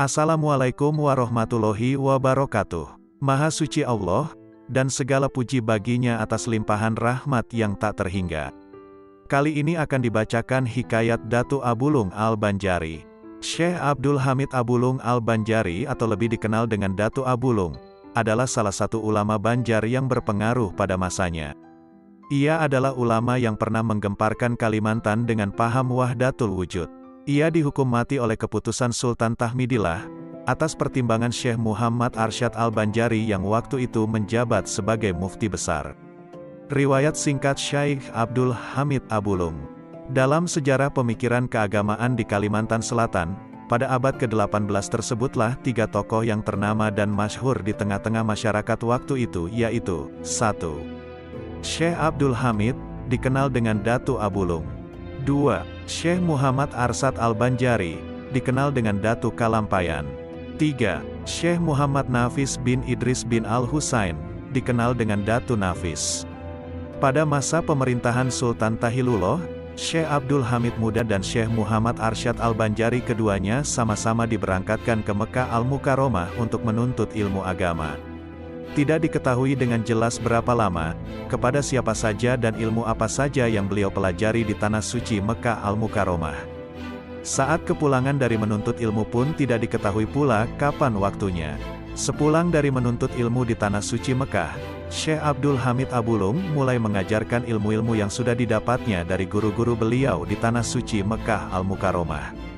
Assalamualaikum warahmatullahi wabarakatuh. Maha suci Allah, dan segala puji baginya atas limpahan rahmat yang tak terhingga. Kali ini akan dibacakan hikayat Datu Abulung Al-Banjari. Syekh Abdul Hamid Abulung Al-Banjari atau lebih dikenal dengan Datu Abulung, adalah salah satu ulama Banjar yang berpengaruh pada masanya. Ia adalah ulama yang pernah menggemparkan Kalimantan dengan paham wahdatul wujud. Ia dihukum mati oleh keputusan Sultan Tahmidillah, atas pertimbangan Syekh Muhammad Arsyad Al-Banjari yang waktu itu menjabat sebagai mufti besar. Riwayat singkat Syekh Abdul Hamid Abulung. Dalam sejarah pemikiran keagamaan di Kalimantan Selatan, pada abad ke-18 tersebutlah tiga tokoh yang ternama dan masyhur di tengah-tengah masyarakat waktu itu, yaitu 1. Syekh Abdul Hamid, dikenal dengan Datu Abulung. 2. Syekh Muhammad Arsyad Al-Banjari, dikenal dengan Datu Kalampayan. 3. Syekh Muhammad Nafis bin Idris bin Al-Husain, dikenal dengan Datu Nafis. Pada masa pemerintahan Sultan Tahilullah, Syekh Abdul Hamid Muda dan Syekh Muhammad Arsyad Al-Banjari keduanya sama-sama diberangkatkan ke Mekah Al-Mukarramah untuk menuntut ilmu agama. Tidak diketahui dengan jelas berapa lama, kepada siapa saja dan ilmu apa saja yang beliau pelajari di tanah suci Mekah Al-Mukarramah. Saat kepulangan dari menuntut ilmu pun tidak diketahui pula kapan waktunya. Sepulang dari menuntut ilmu di tanah suci Mekah, Syekh Abdul Hamid Abulung mulai mengajarkan ilmu-ilmu yang sudah didapatnya dari guru-guru beliau di tanah suci Mekah Al-Mukarramah.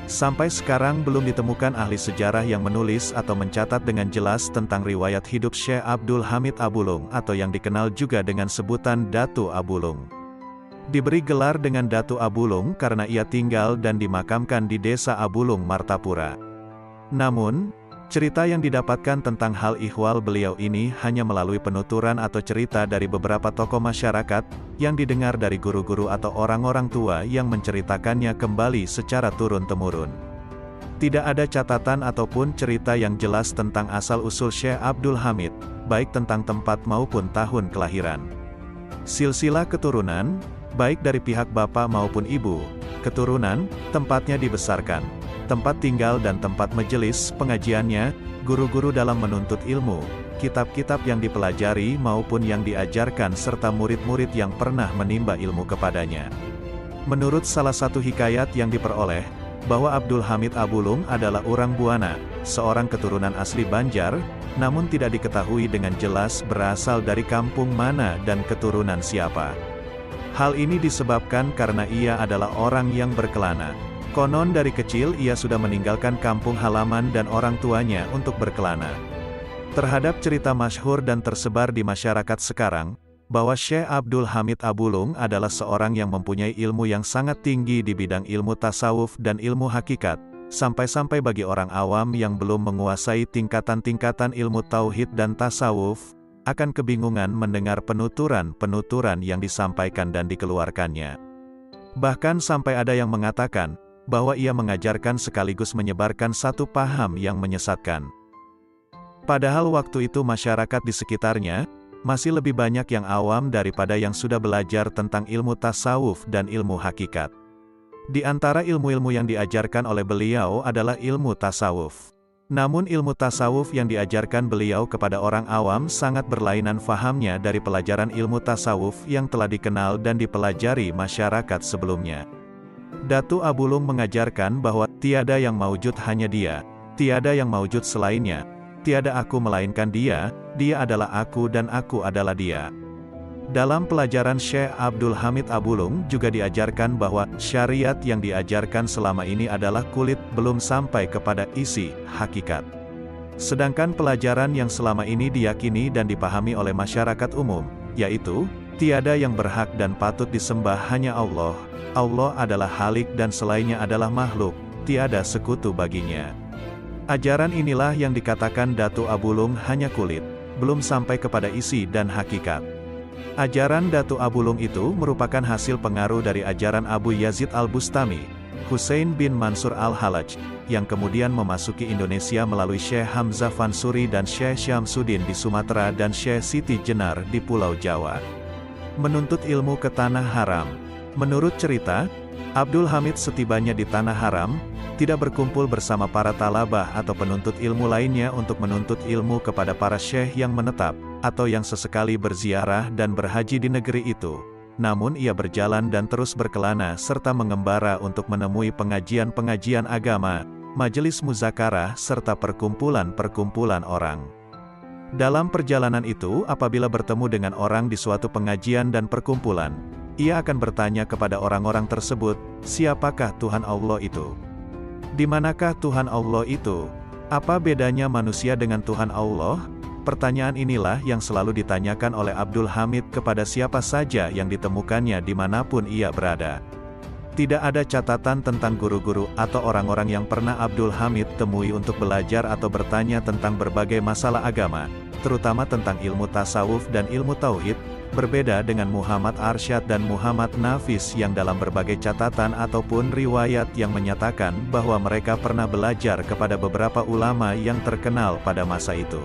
Sampai sekarang belum ditemukan ahli sejarah yang menulis atau mencatat dengan jelas tentang riwayat hidup Syekh Abdul Hamid Abulung atau yang dikenal juga dengan sebutan Datu Abulung. Diberi gelar dengan Datu Abulung karena ia tinggal dan dimakamkan di desa Abulung, Martapura. Namun, cerita yang didapatkan tentang hal ihwal beliau ini hanya melalui penuturan atau cerita dari beberapa tokoh masyarakat, yang didengar dari guru-guru atau orang-orang tua yang menceritakannya kembali secara turun-temurun. Tidak ada catatan ataupun cerita yang jelas tentang asal-usul Syekh Abdul Hamid, baik tentang tempat maupun tahun kelahiran. Silsilah keturunan, baik dari pihak bapak maupun ibu, keturunan, tempatnya dibesarkan, tempat tinggal dan tempat majelis pengajiannya, guru-guru dalam menuntut ilmu, kitab-kitab yang dipelajari maupun yang diajarkan serta murid-murid yang pernah menimba ilmu kepadanya. Menurut salah satu hikayat yang diperoleh, bahwa Abdul Hamid Abulung adalah orang Buana, seorang keturunan asli Banjar, namun tidak diketahui dengan jelas berasal dari kampung mana dan keturunan siapa. Hal ini disebabkan karena ia adalah orang yang berkelana. Konon dari kecil ia sudah meninggalkan kampung halaman dan orang tuanya untuk berkelana. Terhadap cerita masyhur dan tersebar di masyarakat sekarang, bahwa Syekh Abdul Hamid Abulung adalah seorang yang mempunyai ilmu yang sangat tinggi di bidang ilmu tasawuf dan ilmu hakikat, sampai-sampai bagi orang awam yang belum menguasai tingkatan-tingkatan ilmu tauhid dan tasawuf, akan kebingungan mendengar penuturan-penuturan yang disampaikan dan dikeluarkannya. Bahkan sampai ada yang mengatakan, bahwa ia mengajarkan sekaligus menyebarkan satu paham yang menyesatkan. Padahal waktu itu masyarakat di sekitarnya, masih lebih banyak yang awam daripada yang sudah belajar tentang ilmu tasawuf dan ilmu hakikat. Di antara ilmu-ilmu yang diajarkan oleh beliau adalah ilmu tasawuf. Namun ilmu tasawuf yang diajarkan beliau kepada orang awam sangat berlainan fahamnya dari pelajaran ilmu tasawuf yang telah dikenal dan dipelajari masyarakat sebelumnya. Datu Abulung mengajarkan bahwa tiada yang maujud hanya Dia, tiada yang maujud selainnya, tiada aku melainkan Dia, Dia adalah aku dan aku adalah Dia. Dalam pelajaran Syekh Abdul Hamid Abulung juga diajarkan bahwa syariat yang diajarkan selama ini adalah kulit, belum sampai kepada isi, hakikat. Sedangkan pelajaran yang selama ini diyakini dan dipahami oleh masyarakat umum, yaitu, tiada yang berhak dan patut disembah hanya Allah, Allah adalah Halik dan selainnya adalah makhluk, tiada sekutu baginya. Ajaran inilah yang dikatakan Datu Abulung hanya kulit, belum sampai kepada isi dan hakikat. Ajaran Datu Abulung itu merupakan hasil pengaruh dari ajaran Abu Yazid Al-Bustami, Husain bin Mansur Al-Halaj, yang kemudian memasuki Indonesia melalui Syekh Hamzah Fansuri dan Syekh Syamsuddin di Sumatera dan Syekh Siti Jenar di Pulau Jawa. Menuntut ilmu ke Tanah Haram. Menurut cerita, Abdul Hamid setibanya di Tanah Haram, tidak berkumpul bersama para talabah atau penuntut ilmu lainnya untuk menuntut ilmu kepada para syekh yang menetap, atau yang sesekali berziarah dan berhaji di negeri itu. Namun ia berjalan dan terus berkelana serta mengembara untuk menemui pengajian-pengajian agama, majelis muzakarah serta perkumpulan-perkumpulan orang. Dalam perjalanan itu, apabila bertemu dengan orang di suatu pengajian dan perkumpulan, ia akan bertanya kepada orang-orang tersebut, siapakah Tuhan Allah itu? Di manakah Tuhan Allah itu? Apa bedanya manusia dengan Tuhan Allah? Pertanyaan inilah yang selalu ditanyakan oleh Abdul Hamid kepada siapa saja yang ditemukannya dimanapun ia berada. Tidak ada catatan tentang guru-guru atau orang-orang yang pernah Abdul Hamid temui untuk belajar atau bertanya tentang berbagai masalah agama, terutama tentang ilmu tasawuf dan ilmu tauhid, berbeda dengan Muhammad Arsyad dan Muhammad Nafis yang dalam berbagai catatan ataupun riwayat yang menyatakan bahwa mereka pernah belajar kepada beberapa ulama yang terkenal pada masa itu.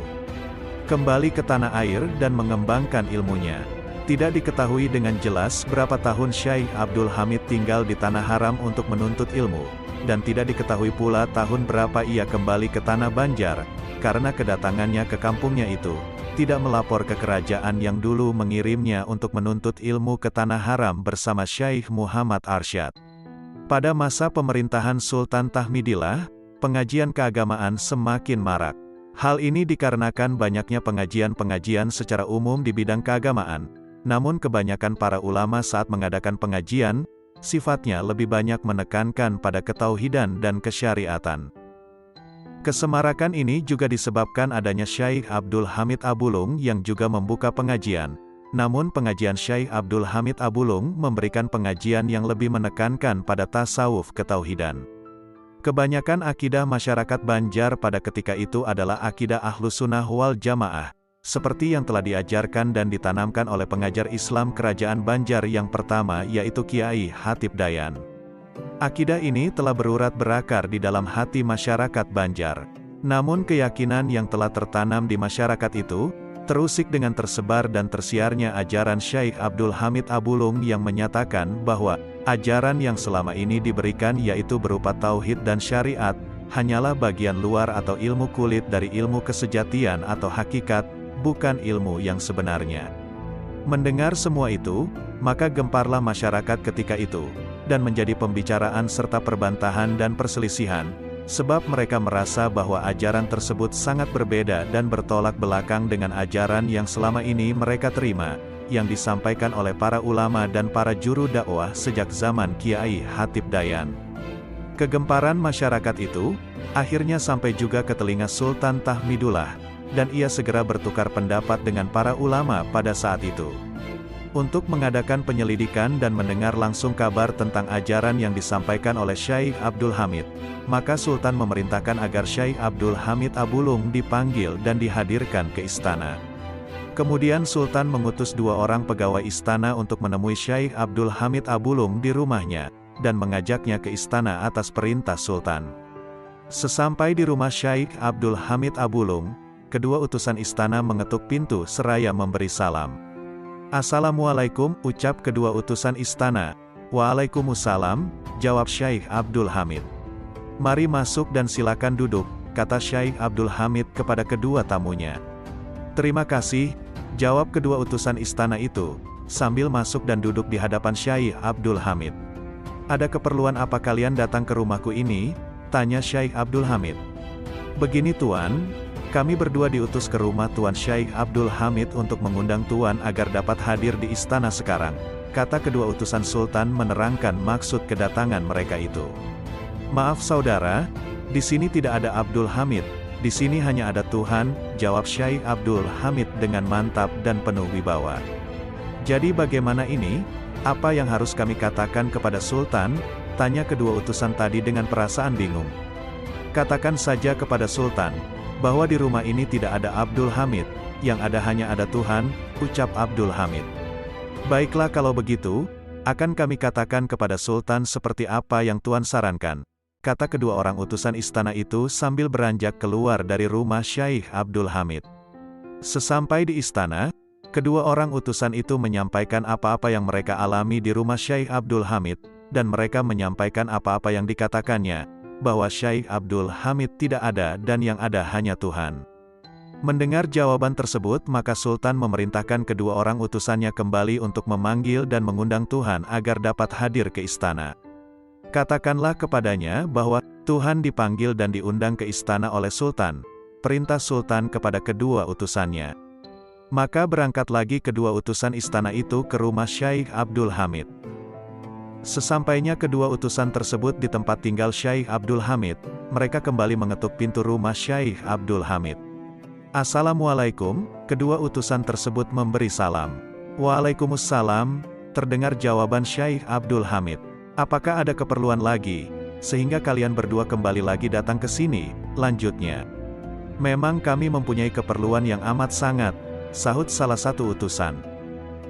Kembali ke tanah air dan mengembangkan ilmunya. Tidak diketahui dengan jelas berapa tahun Syekh Abdul Hamid tinggal di Tanah Haram untuk menuntut ilmu, dan tidak diketahui pula tahun berapa ia kembali ke Tanah Banjar, karena kedatangannya ke kampungnya itu, tidak melapor ke kerajaan yang dulu mengirimnya untuk menuntut ilmu ke Tanah Haram bersama Syekh Muhammad Arsyad. Pada masa pemerintahan Sultan Tahmidillah, pengajian keagamaan semakin marak. Hal ini dikarenakan banyaknya pengajian-pengajian secara umum di bidang keagamaan. Namun kebanyakan para ulama saat mengadakan pengajian, sifatnya lebih banyak menekankan pada ketauhidan dan kesyariatan. Kesemarakan ini juga disebabkan adanya Syekh Abdul Hamid Abulung yang juga membuka pengajian. Namun pengajian Syekh Abdul Hamid Abulung memberikan pengajian yang lebih menekankan pada tasawuf ketauhidan. Kebanyakan akidah masyarakat Banjar pada ketika itu adalah akidah Ahlus Sunnah wal Jamaah, seperti yang telah diajarkan dan ditanamkan oleh pengajar Islam Kerajaan Banjar yang pertama yaitu Kiai Hatib Dayan. Akidah ini telah berurat berakar di dalam hati masyarakat Banjar. Namun keyakinan yang telah tertanam di masyarakat itu, terusik dengan tersebar dan tersiarnya ajaran Syekh Abdul Hamid Abulung yang menyatakan bahwa ajaran yang selama ini diberikan yaitu berupa tauhid dan syariat, hanyalah bagian luar atau ilmu kulit dari ilmu kesejatian atau hakikat, bukan ilmu yang sebenarnya. Mendengar semua itu, maka gemparlah masyarakat ketika itu, dan menjadi pembicaraan serta perbantahan dan perselisihan, sebab mereka merasa bahwa ajaran tersebut sangat berbeda dan bertolak belakang dengan ajaran yang selama ini mereka terima, yang disampaikan oleh para ulama dan para juru dakwah sejak zaman Kiai Hatib Dayan. Kegemparan masyarakat itu, akhirnya sampai juga ke telinga Sultan Tahmidullah, dan ia segera bertukar pendapat dengan para ulama pada saat itu. Untuk mengadakan penyelidikan dan mendengar langsung kabar tentang ajaran yang disampaikan oleh Syekh Abdul Hamid, maka Sultan memerintahkan agar Syekh Abdul Hamid Abulung dipanggil dan dihadirkan ke istana. Kemudian Sultan mengutus 2 orang pegawai istana untuk menemui Syekh Abdul Hamid Abulung di rumahnya, dan mengajaknya ke istana atas perintah Sultan. Sesampai di rumah Syekh Abdul Hamid Abulung, kedua utusan istana mengetuk pintu seraya memberi salam. "Assalamualaikum," ucap kedua utusan istana. "Waalaikumsalam," jawab Syekh Abdul Hamid. "Mari masuk dan silakan duduk," kata Syekh Abdul Hamid kepada kedua tamunya. "Terima kasih," jawab kedua utusan istana itu, sambil masuk dan duduk di hadapan Syekh Abdul Hamid. "Ada keperluan apa kalian datang ke rumahku ini?" tanya Syekh Abdul Hamid. "Begini Tuan, kami berdua diutus ke rumah Tuan Syekh Abdul Hamid untuk mengundang Tuan agar dapat hadir di istana sekarang," kata kedua utusan Sultan menerangkan maksud kedatangan mereka itu. "Maaf saudara, di sini tidak ada Abdul Hamid, di sini hanya ada Tuhan," jawab Syekh Abdul Hamid dengan mantap dan penuh wibawa. "Jadi bagaimana ini? Apa yang harus kami katakan kepada Sultan?" tanya kedua utusan tadi dengan perasaan bingung. "Katakan saja kepada Sultan bahwa di rumah ini tidak ada Abdul Hamid, yang ada hanya ada Tuhan," ucap Abdul Hamid. "Baiklah kalau begitu, akan kami katakan kepada Sultan seperti apa yang Tuan sarankan," kata kedua orang utusan istana itu sambil beranjak keluar dari rumah Syekh Abdul Hamid. Sesampai di istana, kedua orang utusan itu menyampaikan apa-apa yang mereka alami di rumah Syekh Abdul Hamid, dan mereka menyampaikan apa-apa yang dikatakannya, bahwa Syekh Abdul Hamid tidak ada dan yang ada hanya Tuhan. Mendengar jawaban tersebut, maka Sultan memerintahkan kedua orang utusannya kembali untuk memanggil dan mengundang Tuhan agar dapat hadir ke istana. Katakanlah kepadanya bahwa Tuhan dipanggil dan diundang ke istana oleh Sultan. Perintah Sultan kepada kedua utusannya. Maka berangkat lagi kedua utusan istana itu ke rumah Syekh Abdul Hamid. Sesampainya kedua utusan tersebut di tempat tinggal Syekh Abdul Hamid, mereka kembali mengetuk pintu rumah Syekh Abdul Hamid. "Assalamualaikum," kedua utusan tersebut memberi salam. "Waalaikumsalam," terdengar jawaban Syekh Abdul Hamid. "Apakah ada keperluan lagi, sehingga kalian berdua kembali lagi datang ke sini?" lanjutnya. "Memang kami mempunyai keperluan yang amat sangat," sahut salah satu utusan.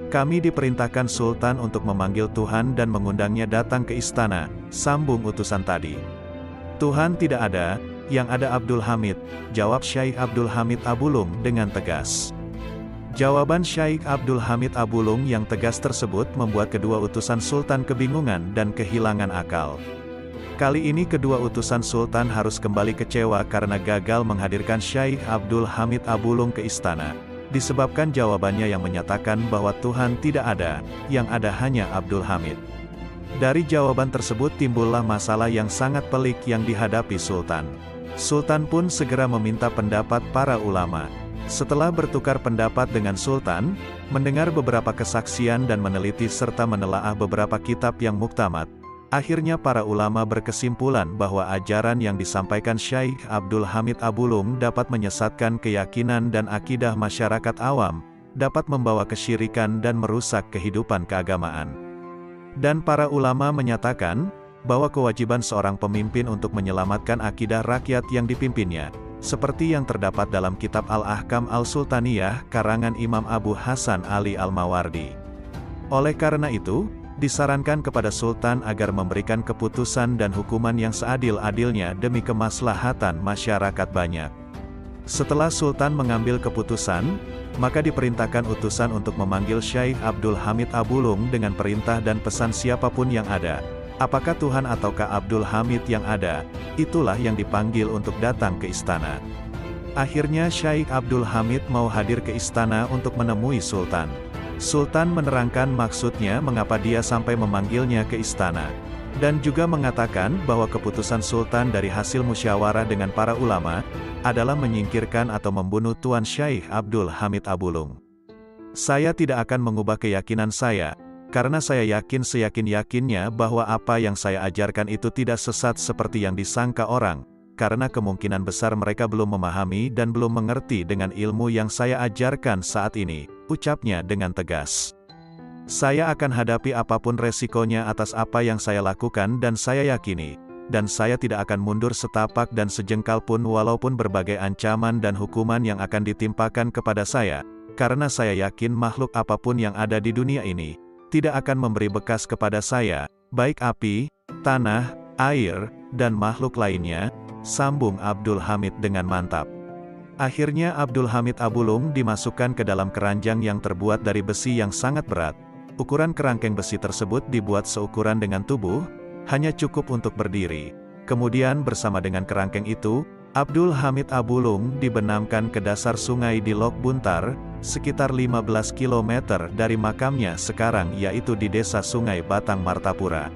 "Kami diperintahkan Sultan untuk memanggil Tuhan dan mengundangnya datang ke istana," sambung utusan tadi. "Tuhan tidak ada, yang ada Abdul Hamid," jawab Syekh Abdul Hamid Abulung dengan tegas. Jawaban Syekh Abdul Hamid Abulung yang tegas tersebut membuat kedua utusan Sultan kebingungan dan kehilangan akal. Kali ini kedua utusan Sultan harus kembali kecewa karena gagal menghadirkan Syekh Abdul Hamid Abulung ke istana, disebabkan jawabannya yang menyatakan bahwa Tuhan tidak ada, yang ada hanya Abdul Hamid. Dari jawaban tersebut timbullah masalah yang sangat pelik yang dihadapi Sultan. Sultan pun segera meminta pendapat para ulama. Setelah bertukar pendapat dengan Sultan, mendengar beberapa kesaksian dan meneliti serta menelaah beberapa kitab yang muktamad, akhirnya para ulama berkesimpulan bahwa ajaran yang disampaikan Syekh Abdul Hamid Abulung dapat menyesatkan keyakinan dan akidah masyarakat awam, dapat membawa kesyirikan dan merusak kehidupan keagamaan. Dan para ulama menyatakan bahwa kewajiban seorang pemimpin untuk menyelamatkan akidah rakyat yang dipimpinnya, seperti yang terdapat dalam kitab Al-Ahkam Al-Sultaniyah karangan Imam Abu Hasan Ali Al-Mawardi. Oleh karena itu, disarankan kepada Sultan agar memberikan keputusan dan hukuman yang seadil-adilnya demi kemaslahatan masyarakat banyak. Setelah Sultan mengambil keputusan, maka diperintahkan utusan untuk memanggil Syekh Abdul Hamid Abulung dengan perintah dan pesan siapapun yang ada. Apakah Tuhan ataukah Abdul Hamid yang ada, itulah yang dipanggil untuk datang ke istana. Akhirnya Syekh Abdul Hamid mau hadir ke istana untuk menemui Sultan. Sultan menerangkan maksudnya mengapa dia sampai memanggilnya ke istana, dan juga mengatakan bahwa keputusan Sultan dari hasil musyawarah dengan para ulama, adalah menyingkirkan atau membunuh Tuan Syekh Abdul Hamid Abulung. "Saya tidak akan mengubah keyakinan saya, karena saya yakin seyakin-yakinnya bahwa apa yang saya ajarkan itu tidak sesat seperti yang disangka orang, karena kemungkinan besar mereka belum memahami dan belum mengerti dengan ilmu yang saya ajarkan saat ini," ucapnya dengan tegas. "Saya akan hadapi apapun resikonya atas apa yang saya lakukan dan saya yakini, dan saya tidak akan mundur setapak dan sejengkal pun walaupun berbagai ancaman dan hukuman yang akan ditimpakan kepada saya, karena saya yakin makhluk apapun yang ada di dunia ini, tidak akan memberi bekas kepada saya, baik api, tanah, air, dan makhluk lainnya," sambung Abdul Hamid dengan mantap. Akhirnya Abdul Hamid Abulung dimasukkan ke dalam keranjang yang terbuat dari besi yang sangat berat. Ukuran kerangkeng besi tersebut dibuat seukuran dengan tubuh, hanya cukup untuk berdiri. Kemudian bersama dengan kerangkeng itu, Abdul Hamid Abulung dibenamkan ke dasar sungai di Lok Buntar, sekitar 15 km dari makamnya sekarang yaitu di desa Sungai Batang Martapura.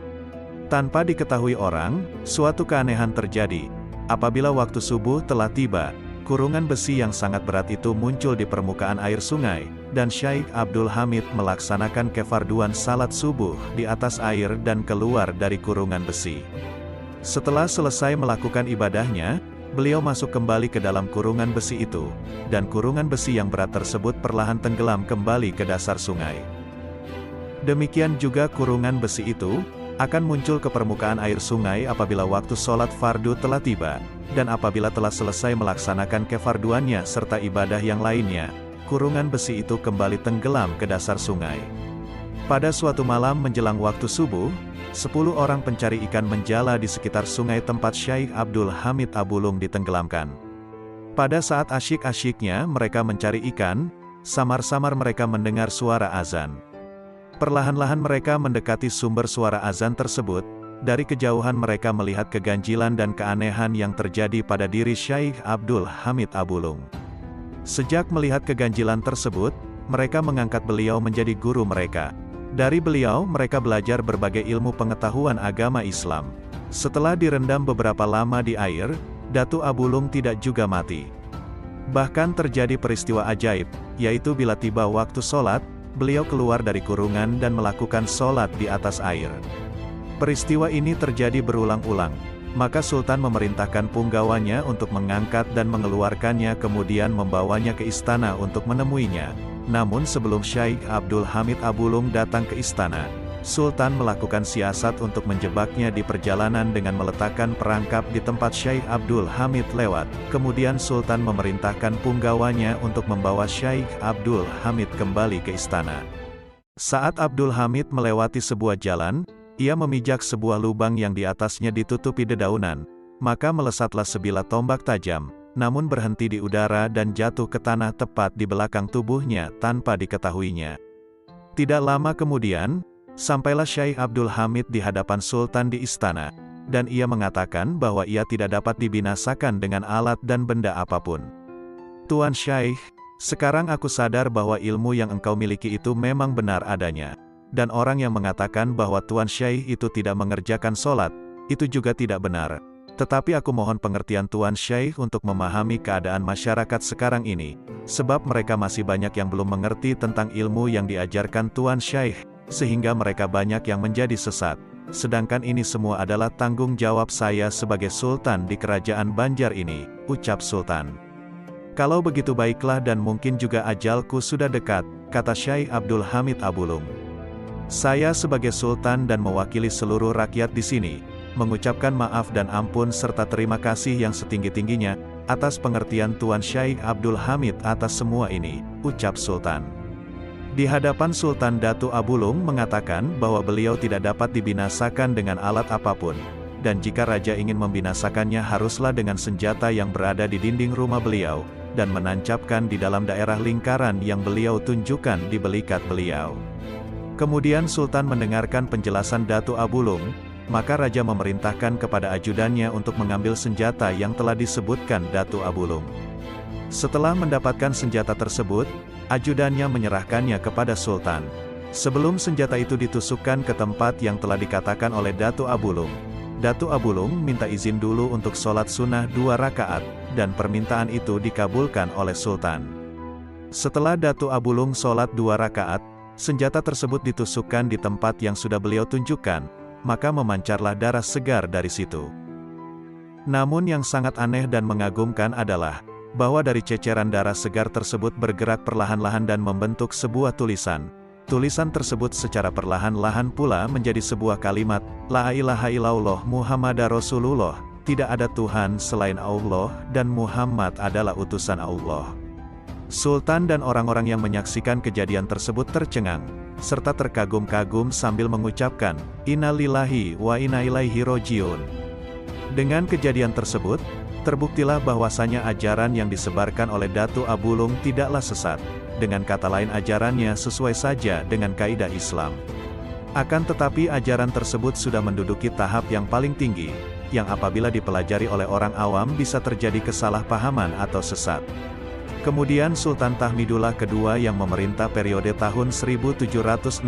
Tanpa diketahui orang, suatu keanehan terjadi. Apabila waktu subuh telah tiba, kurungan besi yang sangat berat itu muncul di permukaan air sungai, dan Syekh Abdul Hamid melaksanakan kefarduan salat subuh di atas air dan keluar dari kurungan besi. Setelah selesai melakukan ibadahnya, beliau masuk kembali ke dalam kurungan besi itu, dan kurungan besi yang berat tersebut perlahan tenggelam kembali ke dasar sungai. Demikian juga kurungan besi itu akan muncul ke permukaan air sungai apabila waktu sholat fardu telah tiba, dan apabila telah selesai melaksanakan kefarduannya serta ibadah yang lainnya, kurungan besi itu kembali tenggelam ke dasar sungai. Pada suatu malam menjelang waktu subuh, 10 orang pencari ikan menjala di sekitar sungai tempat Syekh Abdul Hamid Abulung ditenggelamkan. Pada saat asyik-asyiknya mereka mencari ikan, samar-samar mereka mendengar suara azan. Perlahan-lahan mereka mendekati sumber suara azan tersebut, Dari kejauhan mereka melihat keganjilan dan keanehan yang terjadi pada diri Syekh Abdul Hamid Abulung. Sejak melihat keganjilan tersebut, mereka mengangkat beliau menjadi guru mereka. Dari beliau, mereka belajar berbagai ilmu pengetahuan agama Islam. Setelah direndam beberapa lama di air, Datuk Abulung tidak juga mati. Bahkan terjadi peristiwa ajaib, yaitu bila tiba waktu sholat, beliau keluar dari kurungan dan melakukan sholat di atas air. Peristiwa ini terjadi berulang-ulang, maka Sultan memerintahkan punggawanya untuk mengangkat dan mengeluarkannya kemudian membawanya ke istana untuk menemuinya. Namun sebelum Syekh Abdul Hamid Abulung datang ke istana, Sultan melakukan siasat untuk menjebaknya di perjalanan dengan meletakkan perangkap di tempat Syekh Abdul Hamid lewat. Kemudian Sultan memerintahkan punggawanya untuk membawa Syekh Abdul Hamid kembali ke istana. Saat Abdul Hamid melewati sebuah jalan, ia memijak sebuah lubang yang di atasnya ditutupi dedaunan, maka melesatlah sebilah tombak tajam, namun berhenti di udara dan jatuh ke tanah tepat di belakang tubuhnya tanpa diketahuinya. Tidak lama kemudian, sampailah Syekh Abdul Hamid di hadapan Sultan di istana, dan ia mengatakan bahwa ia tidak dapat dibinasakan dengan alat dan benda apapun. Tuan Syekh, sekarang aku sadar bahwa ilmu yang engkau miliki itu memang benar adanya. Dan orang yang mengatakan bahwa Tuan Syekh itu tidak mengerjakan sholat, itu juga tidak benar. Tetapi aku mohon pengertian Tuan Syekh untuk memahami keadaan masyarakat sekarang ini, sebab mereka masih banyak yang belum mengerti tentang ilmu yang diajarkan Tuan Syekh, sehingga mereka banyak yang menjadi sesat. Sedangkan ini semua adalah tanggung jawab saya sebagai Sultan di kerajaan Banjar ini, ucap Sultan. Kalau begitu baiklah dan mungkin juga ajalku sudah dekat, kata Syekh Abdul Hamid Abulung. Saya sebagai Sultan dan mewakili seluruh rakyat di sini, mengucapkan maaf dan ampun serta terima kasih yang setinggi-tingginya, atas pengertian Tuan Syekh Abdul Hamid atas semua ini, ucap Sultan. Di hadapan Sultan, Datuk Abulung mengatakan bahwa beliau tidak dapat dibinasakan dengan alat apapun, dan jika raja ingin membinasakannya haruslah dengan senjata yang berada di dinding rumah beliau, dan menancapkan di dalam daerah lingkaran yang beliau tunjukkan di belikat beliau. Kemudian Sultan mendengarkan penjelasan Datuk Abulung, maka Raja memerintahkan kepada ajudannya untuk mengambil senjata yang telah disebutkan Datuk Abulung. Setelah mendapatkan senjata tersebut, ajudannya menyerahkannya kepada Sultan. Sebelum senjata itu ditusukkan ke tempat yang telah dikatakan oleh Datuk Abulung, Datuk Abulung minta izin dulu untuk sholat sunnah 2 rakaat, dan permintaan itu dikabulkan oleh Sultan. Setelah Datuk Abulung sholat 2 rakaat, senjata tersebut ditusukkan di tempat yang sudah beliau tunjukkan, maka memancarlah darah segar dari situ. Namun yang sangat aneh dan mengagumkan adalah, bahwa dari ceceran darah segar tersebut bergerak perlahan-lahan dan membentuk sebuah tulisan. Tulisan tersebut secara perlahan-lahan pula menjadi sebuah kalimat, La ilaha illallah Muhammadar Rasulullah, tidak ada Tuhan selain Allah, dan Muhammad adalah utusan Allah. Sultan dan orang-orang yang menyaksikan kejadian tersebut tercengang, serta terkagum-kagum sambil mengucapkan, Inna lillahi wa inna ilaihi rojiun. Dengan kejadian tersebut, terbuktilah bahwasanya ajaran yang disebarkan oleh Datuk Abulung tidaklah sesat. Dengan kata lain ajarannya sesuai saja dengan kaidah Islam. Akan tetapi ajaran tersebut sudah menduduki tahap yang paling tinggi, yang apabila dipelajari oleh orang awam bisa terjadi kesalahpahaman atau sesat. Kemudian Sultan Tahmidullah II yang memerintah periode tahun 1761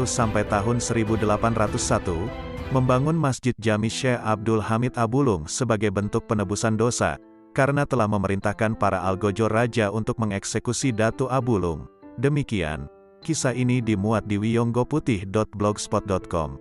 sampai tahun 1801, membangun Masjid Jami Syekh Abdul Hamid Abulung sebagai bentuk penebusan dosa, karena telah memerintahkan para algojor raja untuk mengeksekusi Datuk Abulung. Demikian, kisah ini dimuat di wiyonggoputih.blogspot.com.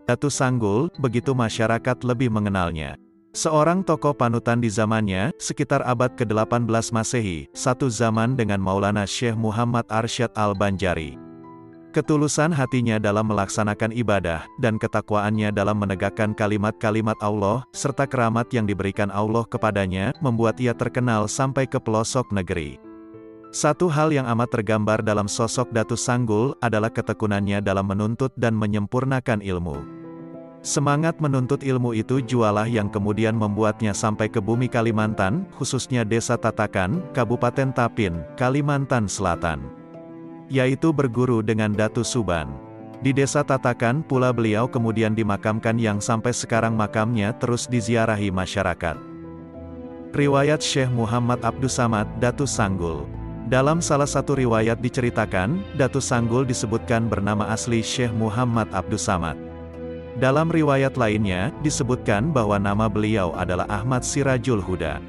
Datuk Sanggul, begitu masyarakat lebih mengenalnya. Seorang tokoh panutan di zamannya, sekitar abad ke-18 Masehi, satu zaman dengan Maulana Syekh Muhammad Arsyad Al-Banjari. Ketulusan hatinya dalam melaksanakan ibadah, dan ketakwaannya dalam menegakkan kalimat-kalimat Allah, serta keramat yang diberikan Allah kepadanya, membuat ia terkenal sampai ke pelosok negeri. Satu hal yang amat tergambar dalam sosok Datuk Sanggul, adalah ketekunannya dalam menuntut dan menyempurnakan ilmu. Semangat menuntut ilmu itu jualah yang kemudian membuatnya sampai ke bumi Kalimantan, khususnya Desa Tatakan, Kabupaten Tapin, Kalimantan Selatan. Yaitu berguru dengan Datu Suban. Di Desa Tatakan pula beliau kemudian dimakamkan yang sampai sekarang makamnya terus diziarahi masyarakat. Riwayat Syekh Muhammad Abdus Samad, Datu Sanggul. Dalam salah satu riwayat diceritakan, Datu Sanggul disebutkan bernama asli Syekh Muhammad Abdus Samad. Dalam riwayat lainnya, disebutkan bahwa nama beliau adalah Ahmad Sirajul Huda.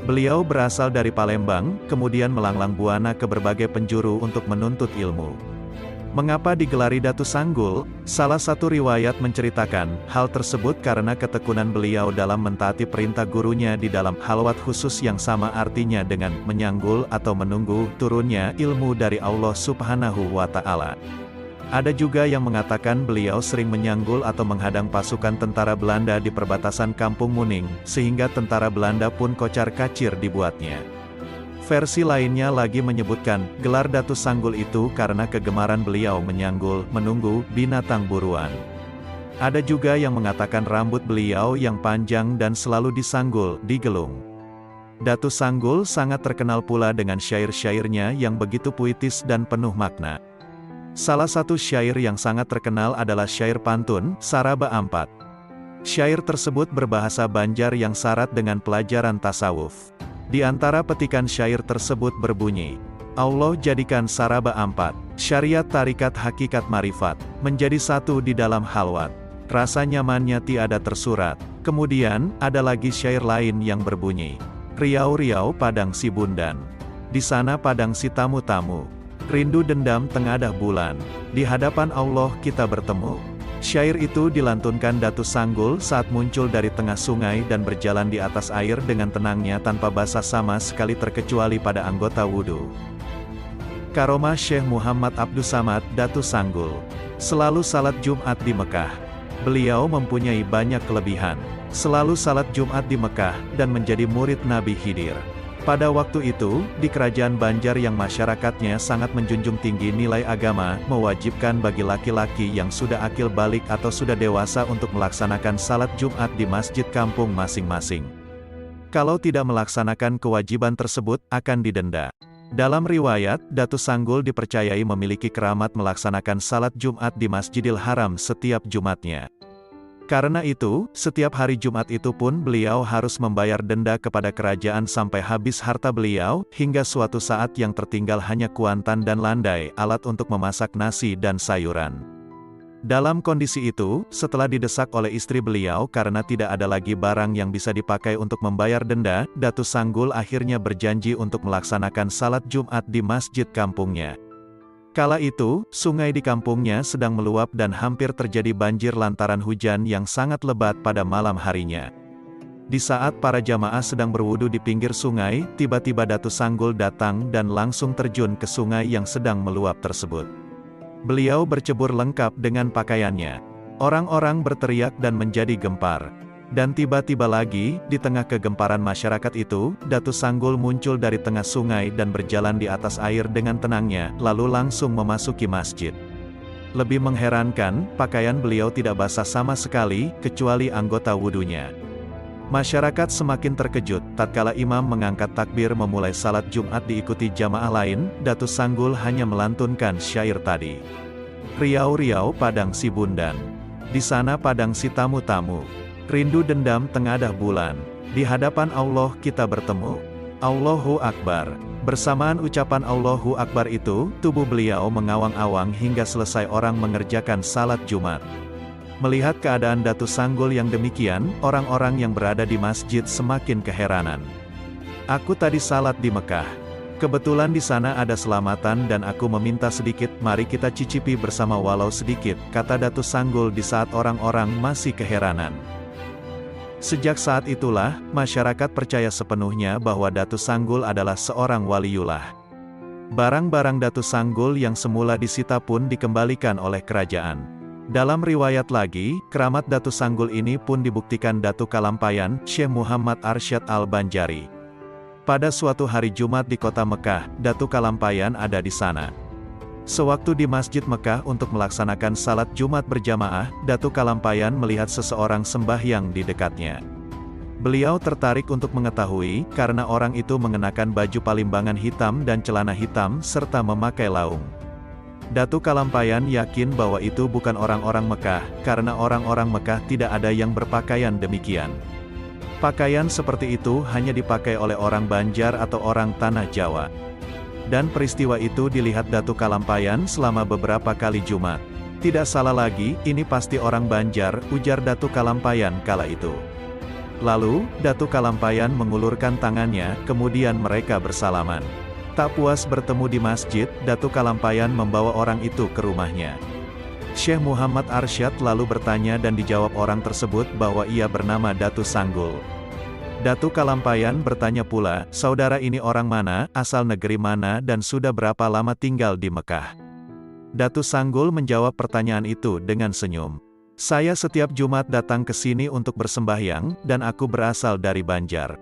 Beliau berasal dari Palembang, kemudian melanglang buana ke berbagai penjuru untuk menuntut ilmu. Mengapa digelari Datu Sanggul? Salah satu riwayat menceritakan, hal tersebut karena ketekunan beliau dalam mentaati perintah gurunya di dalam halwat khusus yang sama artinya dengan menyanggul atau menunggu turunnya ilmu dari Allah Subhanahu wa Ta'ala. Ada juga yang mengatakan beliau sering menyanggul atau menghadang pasukan tentara Belanda di perbatasan Kampung Muning, sehingga tentara Belanda pun kocar-kacir dibuatnya. Versi lainnya lagi menyebutkan, gelar Datu Sanggul itu karena kegemaran beliau menyanggul, menunggu, binatang buruan. Ada juga yang mengatakan rambut beliau yang panjang dan selalu disanggul, digelung. Datu Sanggul sangat terkenal pula dengan syair-syairnya yang begitu puitis dan penuh makna. Salah satu syair yang sangat terkenal adalah syair pantun, Saraba Ampat. Syair tersebut berbahasa Banjar yang syarat dengan pelajaran tasawuf. Di antara petikan syair tersebut berbunyi, Allah jadikan Saraba Ampat, syariat tarikat hakikat marifat, menjadi satu di dalam halwat. Rasa nyamannya tiada tersurat. Kemudian, ada lagi syair lain yang berbunyi, Riau-riau padang si bundan. Di sana padang si tamu-tamu. Rindu dendam tengadah bulan. Di hadapan Allah kita bertemu. Syair itu dilantunkan Datu Sanggul saat muncul dari tengah sungai dan berjalan di atas air dengan tenangnya tanpa basah sama sekali terkecuali pada anggota wudhu. Karomah Syekh Muhammad Abdus Samad, Datu Sanggul. Selalu salat Jumat di Mekah. Beliau mempunyai banyak kelebihan. Selalu salat Jumat di Mekah, dan menjadi murid Nabi Khidir. Pada waktu itu, di kerajaan Banjar yang masyarakatnya sangat menjunjung tinggi nilai agama, mewajibkan bagi laki-laki yang sudah akil balik atau sudah dewasa untuk melaksanakan salat Jumat di masjid kampung masing-masing. Kalau tidak melaksanakan kewajiban tersebut, akan didenda. Dalam riwayat, Datu Sanggul dipercayai memiliki keramat melaksanakan salat Jumat di Masjidil Haram setiap Jumatnya. Karena itu, setiap hari Jumat itu pun beliau harus membayar denda kepada kerajaan sampai habis harta beliau, hingga suatu saat yang tertinggal hanya kuantan dan landai, alat untuk memasak nasi dan sayuran. Dalam kondisi itu, setelah didesak oleh istri beliau karena tidak ada lagi barang yang bisa dipakai untuk membayar denda, Datu Sanggul akhirnya berjanji untuk melaksanakan salat Jumat di masjid kampungnya. Kala itu, sungai di kampungnya sedang meluap dan hampir terjadi banjir lantaran hujan yang sangat lebat pada malam harinya. Di saat para jamaah sedang berwudu di pinggir sungai, tiba-tiba Datu Sanggul datang dan langsung terjun ke sungai yang sedang meluap tersebut. Beliau bercebur lengkap dengan pakaiannya. Orang-orang berteriak dan menjadi gempar. Dan tiba-tiba lagi, di tengah kegemparan masyarakat itu, Datu Sanggul muncul dari tengah sungai dan berjalan di atas air dengan tenangnya, lalu langsung memasuki masjid. Lebih mengherankan, pakaian beliau tidak basah sama sekali, kecuali anggota wudunya. Masyarakat semakin terkejut, tatkala imam mengangkat takbir memulai salat Jumat diikuti jamaah lain, Datu Sanggul hanya melantunkan syair tadi. Riau-riau padang si bundan. Di sana padang si tamu-tamu. Rindu dendam tengadah bulan. Di hadapan Allah kita bertemu. Allahu Akbar. Bersamaan ucapan Allahu Akbar itu, tubuh beliau mengawang-awang hingga selesai orang mengerjakan salat Jumat. Melihat keadaan Datu Sanggul yang demikian, orang-orang yang berada di masjid semakin keheranan. Aku tadi salat di Mekah. Kebetulan di sana ada selamatan dan aku meminta sedikit, mari kita cicipi bersama walau sedikit, kata Datu Sanggul di saat orang-orang masih keheranan. Sejak saat itulah, masyarakat percaya sepenuhnya bahwa Datu Sanggul adalah seorang waliullah. Barang-barang Datu Sanggul yang semula disita pun dikembalikan oleh kerajaan. Dalam riwayat lagi, keramat Datu Sanggul ini pun dibuktikan Datu Kalampayan, Syekh Muhammad Arsyad Al-Banjari. Pada suatu hari Jumat di kota Mekah, Datu Kalampayan ada di sana. Sewaktu di Masjid Mekah untuk melaksanakan salat Jumat berjamaah, Datuk Kalampayan melihat seseorang sembahyang di dekatnya. Beliau tertarik untuk mengetahui, karena orang itu mengenakan baju palimbangan hitam dan celana hitam serta memakai laung. Datuk Kalampayan yakin bahwa itu bukan orang-orang Mekah, karena orang-orang Mekah tidak ada yang berpakaian demikian. Pakaian seperti itu hanya dipakai oleh orang Banjar atau orang Tanah Jawa. Dan peristiwa itu dilihat Datuk Kalampayan selama beberapa kali Jumat. Tidak salah lagi, ini pasti orang Banjar, ujar Datuk Kalampayan kala itu. Lalu, Datuk Kalampayan mengulurkan tangannya, kemudian mereka bersalaman. Tak puas bertemu di masjid, Datuk Kalampayan membawa orang itu ke rumahnya. Syekh Muhammad Arsyad lalu bertanya dan dijawab orang tersebut bahwa ia bernama Datu Sanggul. Datuk Kalampayan bertanya pula, saudara ini orang mana, asal negeri mana dan sudah berapa lama tinggal di Mekah? Datu Sanggul menjawab pertanyaan itu dengan senyum. Saya setiap Jumat datang ke sini untuk bersembahyang, dan aku berasal dari Banjar.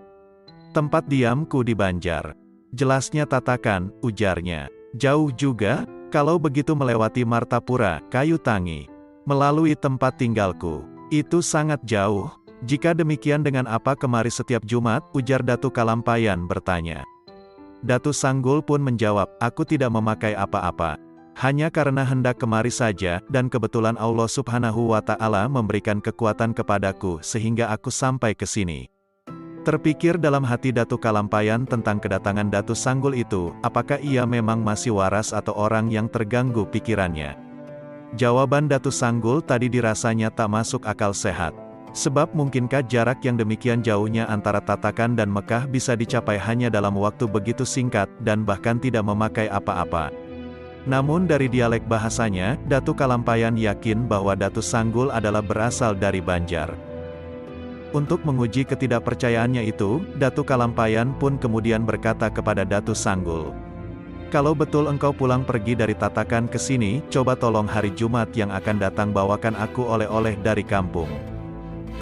Tempat diamku di Banjar. Jelasnya Tatakan, ujarnya. Jauh juga, kalau begitu melewati Martapura, Kayu Tangi. Melalui tempat tinggalku. Itu sangat jauh. Jika demikian dengan apa kemari setiap Jumat, ujar Datuk Kalampayan bertanya. Datu Sanggul pun menjawab, aku tidak memakai apa-apa. Hanya karena hendak kemari saja, dan kebetulan Allah Subhanahu wa Ta'ala memberikan kekuatan kepadaku sehingga aku sampai ke sini. Terpikir dalam hati Datuk Kalampayan tentang kedatangan Datu Sanggul itu, apakah ia memang masih waras atau orang yang terganggu pikirannya. Jawaban Datu Sanggul tadi dirasanya tak masuk akal sehat. Sebab mungkinkah jarak yang demikian jauhnya antara Tatakan dan Mekah bisa dicapai hanya dalam waktu begitu singkat, dan bahkan tidak memakai apa-apa. Namun dari dialek bahasanya, Datuk Kalampayan yakin bahwa Datu Sanggul adalah berasal dari Banjar. Untuk menguji ketidakpercayaannya itu, Datuk Kalampayan pun kemudian berkata kepada Datu Sanggul. Kalau betul engkau pulang pergi dari Tatakan ke sini, coba tolong hari Jumat yang akan datang bawakan aku oleh-oleh dari kampung.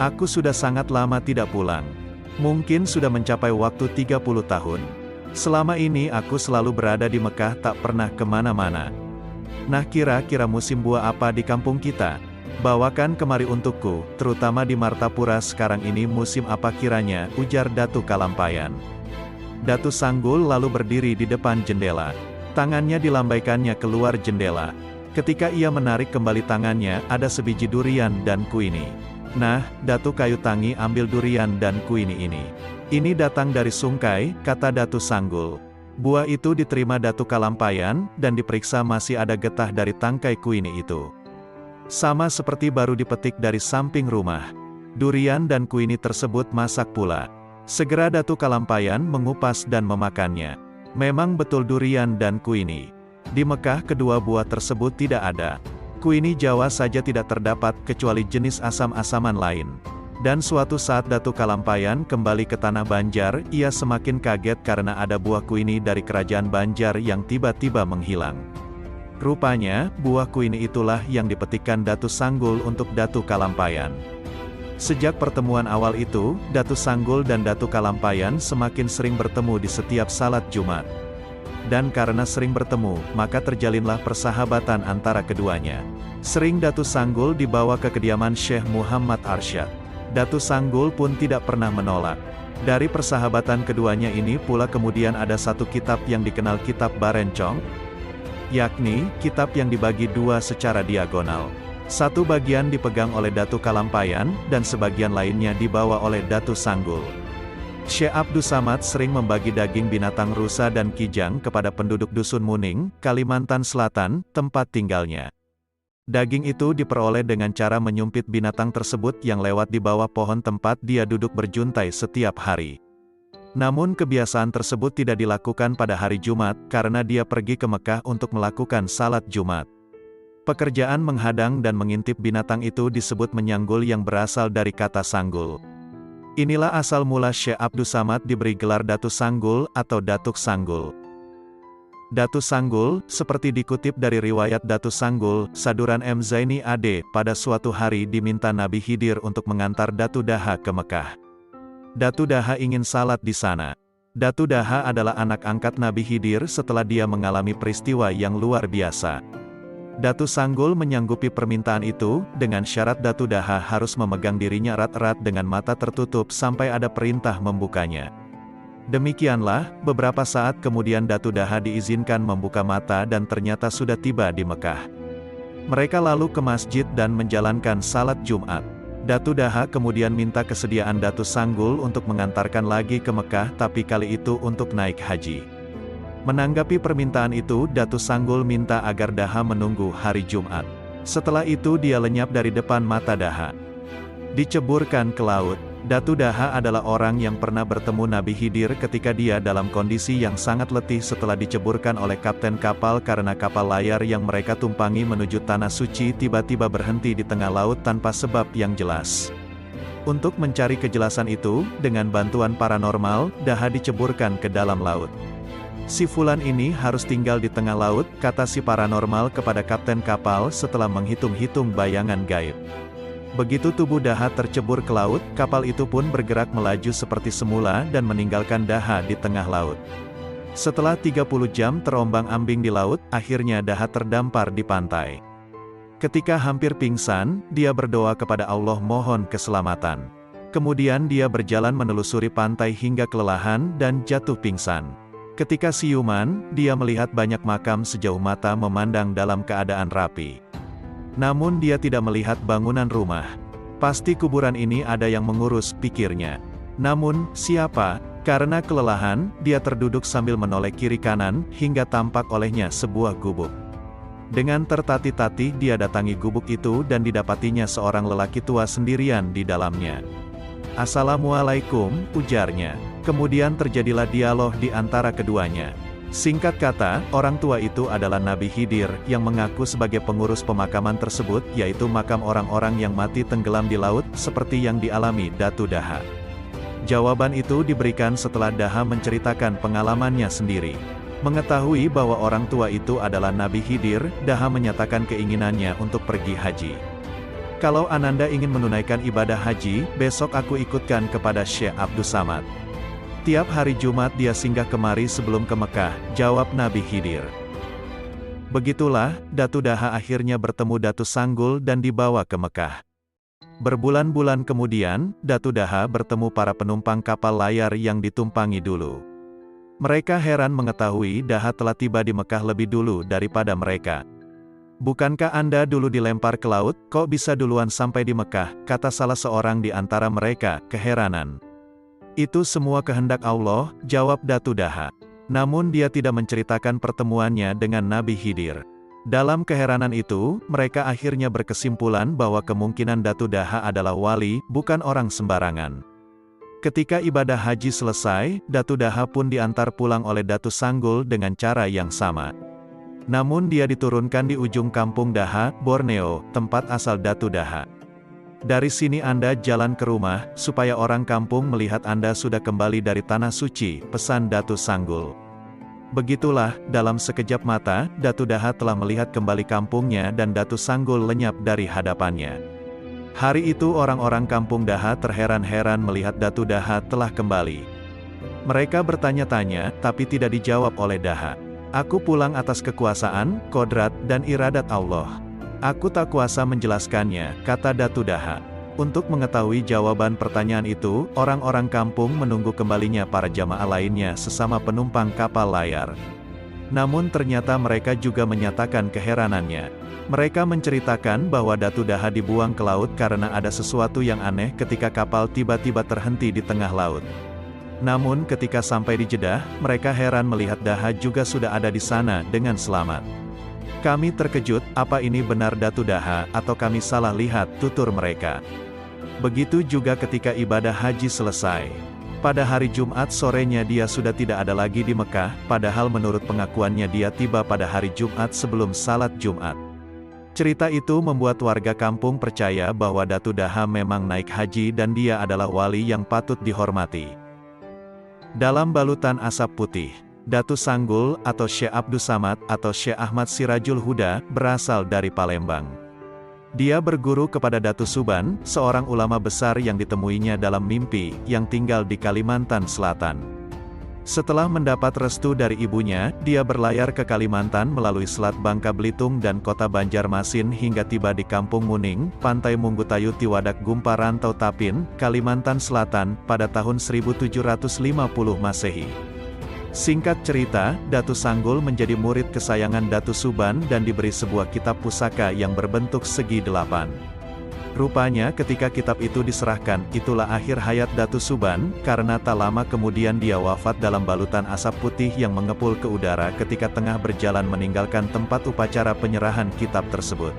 Aku sudah sangat lama tidak pulang. Mungkin sudah mencapai waktu 30 tahun. Selama ini aku selalu berada di Mekah tak pernah kemana-mana. Nah kira-kira musim buah apa di kampung kita? Bawakan kemari untukku, terutama di Martapura sekarang ini musim apa kiranya, ujar Datuk Kalampayan. Datu Sanggul lalu berdiri di depan jendela. Tangannya dilambaikannya keluar jendela. Ketika ia menarik kembali tangannya, ada sebiji durian dan kuini. Nah, Datu Kayu Tangi ambil durian dan kuini ini. Ini datang dari Sungkai, kata Datu Sanggul. Buah itu diterima Datuk Kalampayan, dan diperiksa masih ada getah dari tangkai kuini itu. Sama seperti baru dipetik dari samping rumah. Durian dan kuini tersebut masak pula. Segera Datuk Kalampayan mengupas dan memakannya. Memang betul durian dan kuini. Di Mekah kedua buah tersebut tidak ada. Kuini Jawa saja tidak terdapat kecuali jenis asam-asaman lain. Dan suatu saat Datuk Kalampayan kembali ke tanah Banjar, ia semakin kaget karena ada buah kuini dari kerajaan Banjar yang tiba-tiba menghilang. Rupanya, buah kuini itulah yang dipetikkan Datu Sanggul untuk Datuk Kalampayan. Sejak pertemuan awal itu, Datu Sanggul dan Datuk Kalampayan semakin sering bertemu di setiap salat Jumat. Dan karena sering bertemu, maka terjalinlah persahabatan antara keduanya. Sering Datu Sanggul dibawa ke kediaman Syekh Muhammad Arsyad. Datu Sanggul pun tidak pernah menolak. Dari persahabatan keduanya ini pula kemudian ada satu kitab yang dikenal Kitab Barencong, yakni, kitab yang dibagi dua secara diagonal. Satu bagian dipegang oleh Datu Kalampayan, dan sebagian lainnya dibawa oleh Datu Sanggul. Syekh Abdus Samad sering membagi daging binatang rusa dan kijang kepada penduduk Dusun Muning, Kalimantan Selatan, tempat tinggalnya. Daging itu diperoleh dengan cara menyumpit binatang tersebut yang lewat di bawah pohon tempat dia duduk berjuntai setiap hari. Namun kebiasaan tersebut tidak dilakukan pada hari Jumat, karena dia pergi ke Mekah untuk melakukan salat Jumat. Pekerjaan menghadang dan mengintip binatang itu disebut menyanggul yang berasal dari kata sanggul. Inilah asal mula Syekh Abdus Samad diberi gelar Datu Sanggul atau Datuk Sanggul. Datu Sanggul, seperti dikutip dari riwayat Datu Sanggul, Saduran M. Zaini AD, pada suatu hari diminta Nabi Khidir untuk mengantar Datu Daha ke Mekah. Datu Daha ingin salat di sana. Datu Daha adalah anak angkat Nabi Khidir setelah dia mengalami peristiwa yang luar biasa. Datu Sanggul menyanggupi permintaan itu, dengan syarat Datu Daha harus memegang dirinya erat-erat dengan mata tertutup sampai ada perintah membukanya. Demikianlah, beberapa saat kemudian Datu Daha diizinkan membuka mata dan ternyata sudah tiba di Mekah. Mereka lalu ke masjid dan menjalankan salat Jumat. Datu Daha kemudian minta kesediaan Datu Sanggul untuk mengantarkan lagi ke Mekah, tapi kali itu untuk naik haji. Menanggapi permintaan itu, Datu Sanggul minta agar Daha menunggu hari Jumat. Setelah itu dia lenyap dari depan mata Daha. Diceburkan ke laut. Datu Daha adalah orang yang pernah bertemu Nabi Khidir ketika dia dalam kondisi yang sangat letih setelah diceburkan oleh kapten kapal karena kapal layar yang mereka tumpangi menuju Tanah Suci tiba-tiba berhenti di tengah laut tanpa sebab yang jelas. Untuk mencari kejelasan itu, dengan bantuan paranormal, Daha diceburkan ke dalam laut. Si Fulan ini harus tinggal di tengah laut, kata si paranormal kepada kapten kapal setelah menghitung-hitung bayangan gaib. Begitu tubuh Daha tercebur ke laut, kapal itu pun bergerak melaju seperti semula dan meninggalkan Daha di tengah laut. Setelah 30 jam terombang-ambing di laut, akhirnya Daha terdampar di pantai. Ketika hampir pingsan, dia berdoa kepada Allah mohon keselamatan. Kemudian dia berjalan menelusuri pantai hingga kelelahan dan jatuh pingsan. Ketika siuman, dia melihat banyak makam sejauh mata memandang dalam keadaan rapi. Namun dia tidak melihat bangunan rumah. Pasti kuburan ini ada yang mengurus, pikirnya. Namun, siapa? Karena kelelahan, dia terduduk sambil menoleh kiri kanan, hingga tampak olehnya sebuah gubuk. Dengan tertatih-tatih dia datangi gubuk itu dan didapatinya seorang lelaki tua sendirian di dalamnya. "Assalamualaikum," ujarnya. Kemudian terjadilah dialog di antara keduanya. Singkat kata, orang tua itu adalah Nabi Khidir, yang mengaku sebagai pengurus pemakaman tersebut, yaitu makam orang-orang yang mati tenggelam di laut, seperti yang dialami Datu Daha. Jawaban itu diberikan setelah Daha menceritakan pengalamannya sendiri. Mengetahui bahwa orang tua itu adalah Nabi Khidir, Daha menyatakan keinginannya untuk pergi haji. "Kalau Ananda ingin menunaikan ibadah haji, besok aku ikutkan kepada Syekh Abdus Samad. Tiap hari Jumat dia singgah kemari sebelum ke Mekah," jawab Nabi Khidir. Begitulah, Datu Daha akhirnya bertemu Datu Sanggul dan dibawa ke Mekah. Berbulan-bulan kemudian, Datu Daha bertemu para penumpang kapal layar yang ditumpangi dulu. Mereka heran mengetahui Daha telah tiba di Mekah lebih dulu daripada mereka. "Bukankah Anda dulu dilempar ke laut, kok bisa duluan sampai di Mekah?" kata salah seorang di antara mereka, keheranan. "Itu semua kehendak Allah," jawab Datu Daha. Namun dia tidak menceritakan pertemuannya dengan Nabi Khidir. Dalam keheranan itu, mereka akhirnya berkesimpulan bahwa kemungkinan Datu Daha adalah wali, bukan orang sembarangan. Ketika ibadah haji selesai, Datu Daha pun diantar pulang oleh Datu Sanggul dengan cara yang sama. Namun dia diturunkan di ujung kampung Daha, Borneo, tempat asal Datu Daha. "Dari sini Anda jalan ke rumah, supaya orang kampung melihat Anda sudah kembali dari Tanah Suci," pesan Datu Sanggul. Begitulah, dalam sekejap mata, Datu Daha telah melihat kembali kampungnya dan Datu Sanggul lenyap dari hadapannya. Hari itu orang-orang kampung Daha terheran-heran melihat Datu Daha telah kembali. Mereka bertanya-tanya, tapi tidak dijawab oleh Daha. "Aku pulang atas kekuasaan, kodrat, dan iradat Allah. Aku tak kuasa menjelaskannya," kata Datu Daha. Untuk mengetahui jawaban pertanyaan itu, orang-orang kampung menunggu kembalinya para jamaah lainnya sesama penumpang kapal layar. Namun ternyata mereka juga menyatakan keheranannya. Mereka menceritakan bahwa Datu Daha dibuang ke laut karena ada sesuatu yang aneh ketika kapal tiba-tiba terhenti di tengah laut. Namun ketika sampai di Jeddah, mereka heran melihat Daha juga sudah ada di sana dengan selamat. "Kami terkejut, apa ini benar Datu Daha, atau kami salah lihat?" tutur mereka. Begitu juga ketika ibadah haji selesai. Pada hari Jumat sorenya dia sudah tidak ada lagi di Mekah, padahal menurut pengakuannya dia tiba pada hari Jumat sebelum salat Jumat. Cerita itu membuat warga kampung percaya bahwa Datu Daha memang naik haji dan dia adalah wali yang patut dihormati. Dalam balutan asap putih, Datu Sanggul, atau Syekh Abdus Samad, atau Syekh Ahmad Sirajul Huda, berasal dari Palembang. Dia berguru kepada Datu Suban, seorang ulama besar yang ditemuinya dalam mimpi, yang tinggal di Kalimantan Selatan. Setelah mendapat restu dari ibunya, dia berlayar ke Kalimantan melalui Selat Bangka Belitung dan kota Banjarmasin hingga tiba di Kampung Muning, Pantai Munggutayu Tiwadak Gumpa Rantau Tapin, Kalimantan Selatan, pada tahun 1750 Masehi. Singkat cerita, Datu Sanggul menjadi murid kesayangan Datu Suban dan diberi sebuah kitab pusaka yang berbentuk segi 8. Rupanya ketika kitab itu diserahkan, itulah akhir hayat Datu Suban, karena tak lama kemudian dia wafat dalam balutan asap putih yang mengepul ke udara ketika tengah berjalan meninggalkan tempat upacara penyerahan kitab tersebut.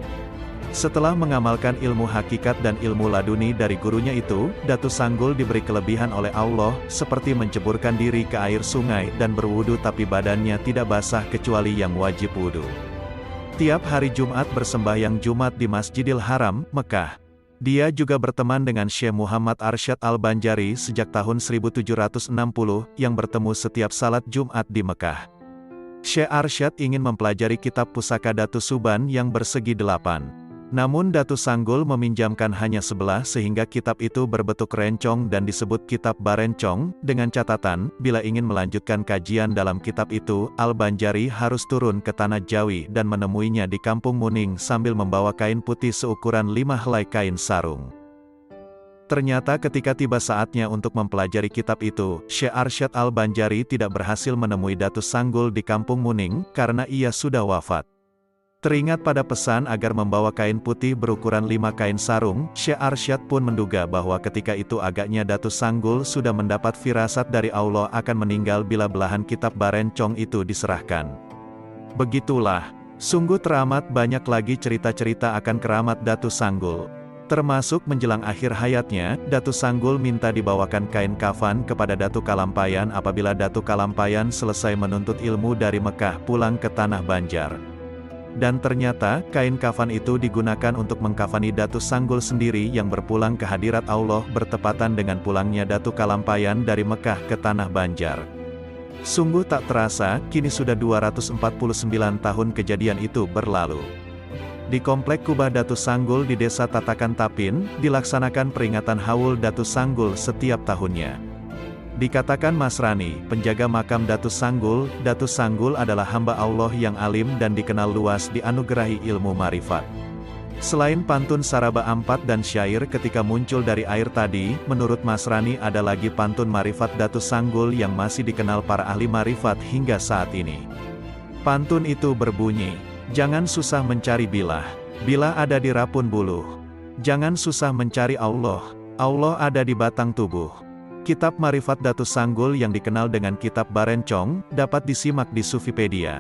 Setelah mengamalkan ilmu hakikat dan ilmu laduni dari gurunya itu, Datu Sanggul diberi kelebihan oleh Allah, seperti menceburkan diri ke air sungai dan berwudu tapi badannya tidak basah kecuali yang wajib wudu. Tiap hari Jumat bersembahyang Jumat di Masjidil Haram, Mekah. Dia juga berteman dengan Syekh Muhammad Arsyad Al-Banjari sejak tahun 1760, yang bertemu setiap salat Jumat di Mekah. Syekh Arsyad ingin mempelajari kitab pusaka Datu Suban yang bersegi 8. Namun Datu Sanggul meminjamkan hanya sebelah sehingga kitab itu berbentuk rencong dan disebut kitab Barencong, dengan catatan, bila ingin melanjutkan kajian dalam kitab itu, Al-Banjari harus turun ke Tanah Jawi dan menemuinya di Kampung Muning sambil membawa kain putih seukuran 5 helai kain sarung. Ternyata ketika tiba saatnya untuk mempelajari kitab itu, Syekh Arsyad Al-Banjari tidak berhasil menemui Datu Sanggul di Kampung Muning, karena ia sudah wafat. Teringat pada pesan agar membawa kain putih berukuran 5 kain sarung, Syekh Arsyad pun menduga bahwa ketika itu agaknya Datu Sanggul sudah mendapat firasat dari Allah akan meninggal bila belahan kitab Barencong itu diserahkan. Begitulah, sungguh teramat banyak lagi cerita-cerita akan keramat Datu Sanggul. Termasuk menjelang akhir hayatnya, Datu Sanggul minta dibawakan kain kafan kepada Datu Kalampayan apabila Datu Kalampayan selesai menuntut ilmu dari Mekah pulang ke Tanah Banjar. Dan ternyata, kain kafan itu digunakan untuk mengkafani Datu Sanggul sendiri yang berpulang ke hadirat Allah bertepatan dengan pulangnya Datu Kalampayan dari Mekah ke Tanah Banjar. Sungguh tak terasa, kini sudah 249 tahun kejadian itu berlalu. Di Komplek Kubah Datu Sanggul di Desa Tatakan Tapin, dilaksanakan peringatan Haul Datu Sanggul setiap tahunnya. Dikatakan Mas Rani, penjaga makam Datu Sanggul adalah hamba Allah yang alim dan dikenal luas dianugerahi ilmu marifat. Selain pantun Saraba Ampat dan syair ketika muncul dari air tadi, menurut Mas Rani ada lagi pantun marifat Datu Sanggul yang masih dikenal para ahli marifat hingga saat ini. Pantun itu berbunyi, jangan susah mencari bilah ada di rapun buluh. Jangan susah mencari Allah ada di batang tubuh. Kitab Marifat Datu Sanggul yang dikenal dengan Kitab Barencong, dapat disimak di Sufipedia.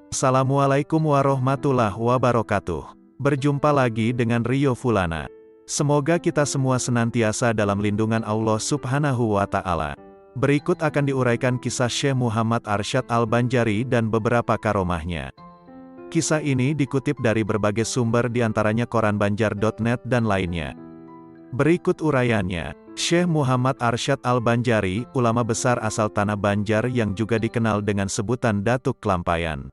Assalamualaikum warahmatullahi wabarakatuh. Berjumpa lagi dengan Rio Fulana. Semoga kita semua senantiasa dalam lindungan Allah Subhanahu wa Ta'ala. Berikut akan diuraikan kisah Syekh Muhammad Arsyad Al-Banjari dan beberapa karomahnya. Kisah ini dikutip dari berbagai sumber diantaranya koranbanjar.net dan lainnya. Berikut uraiannya. Syekh Muhammad Arsyad Al-Banjari, ulama besar asal Tanah Banjar yang juga dikenal dengan sebutan Datuk Kelampayan.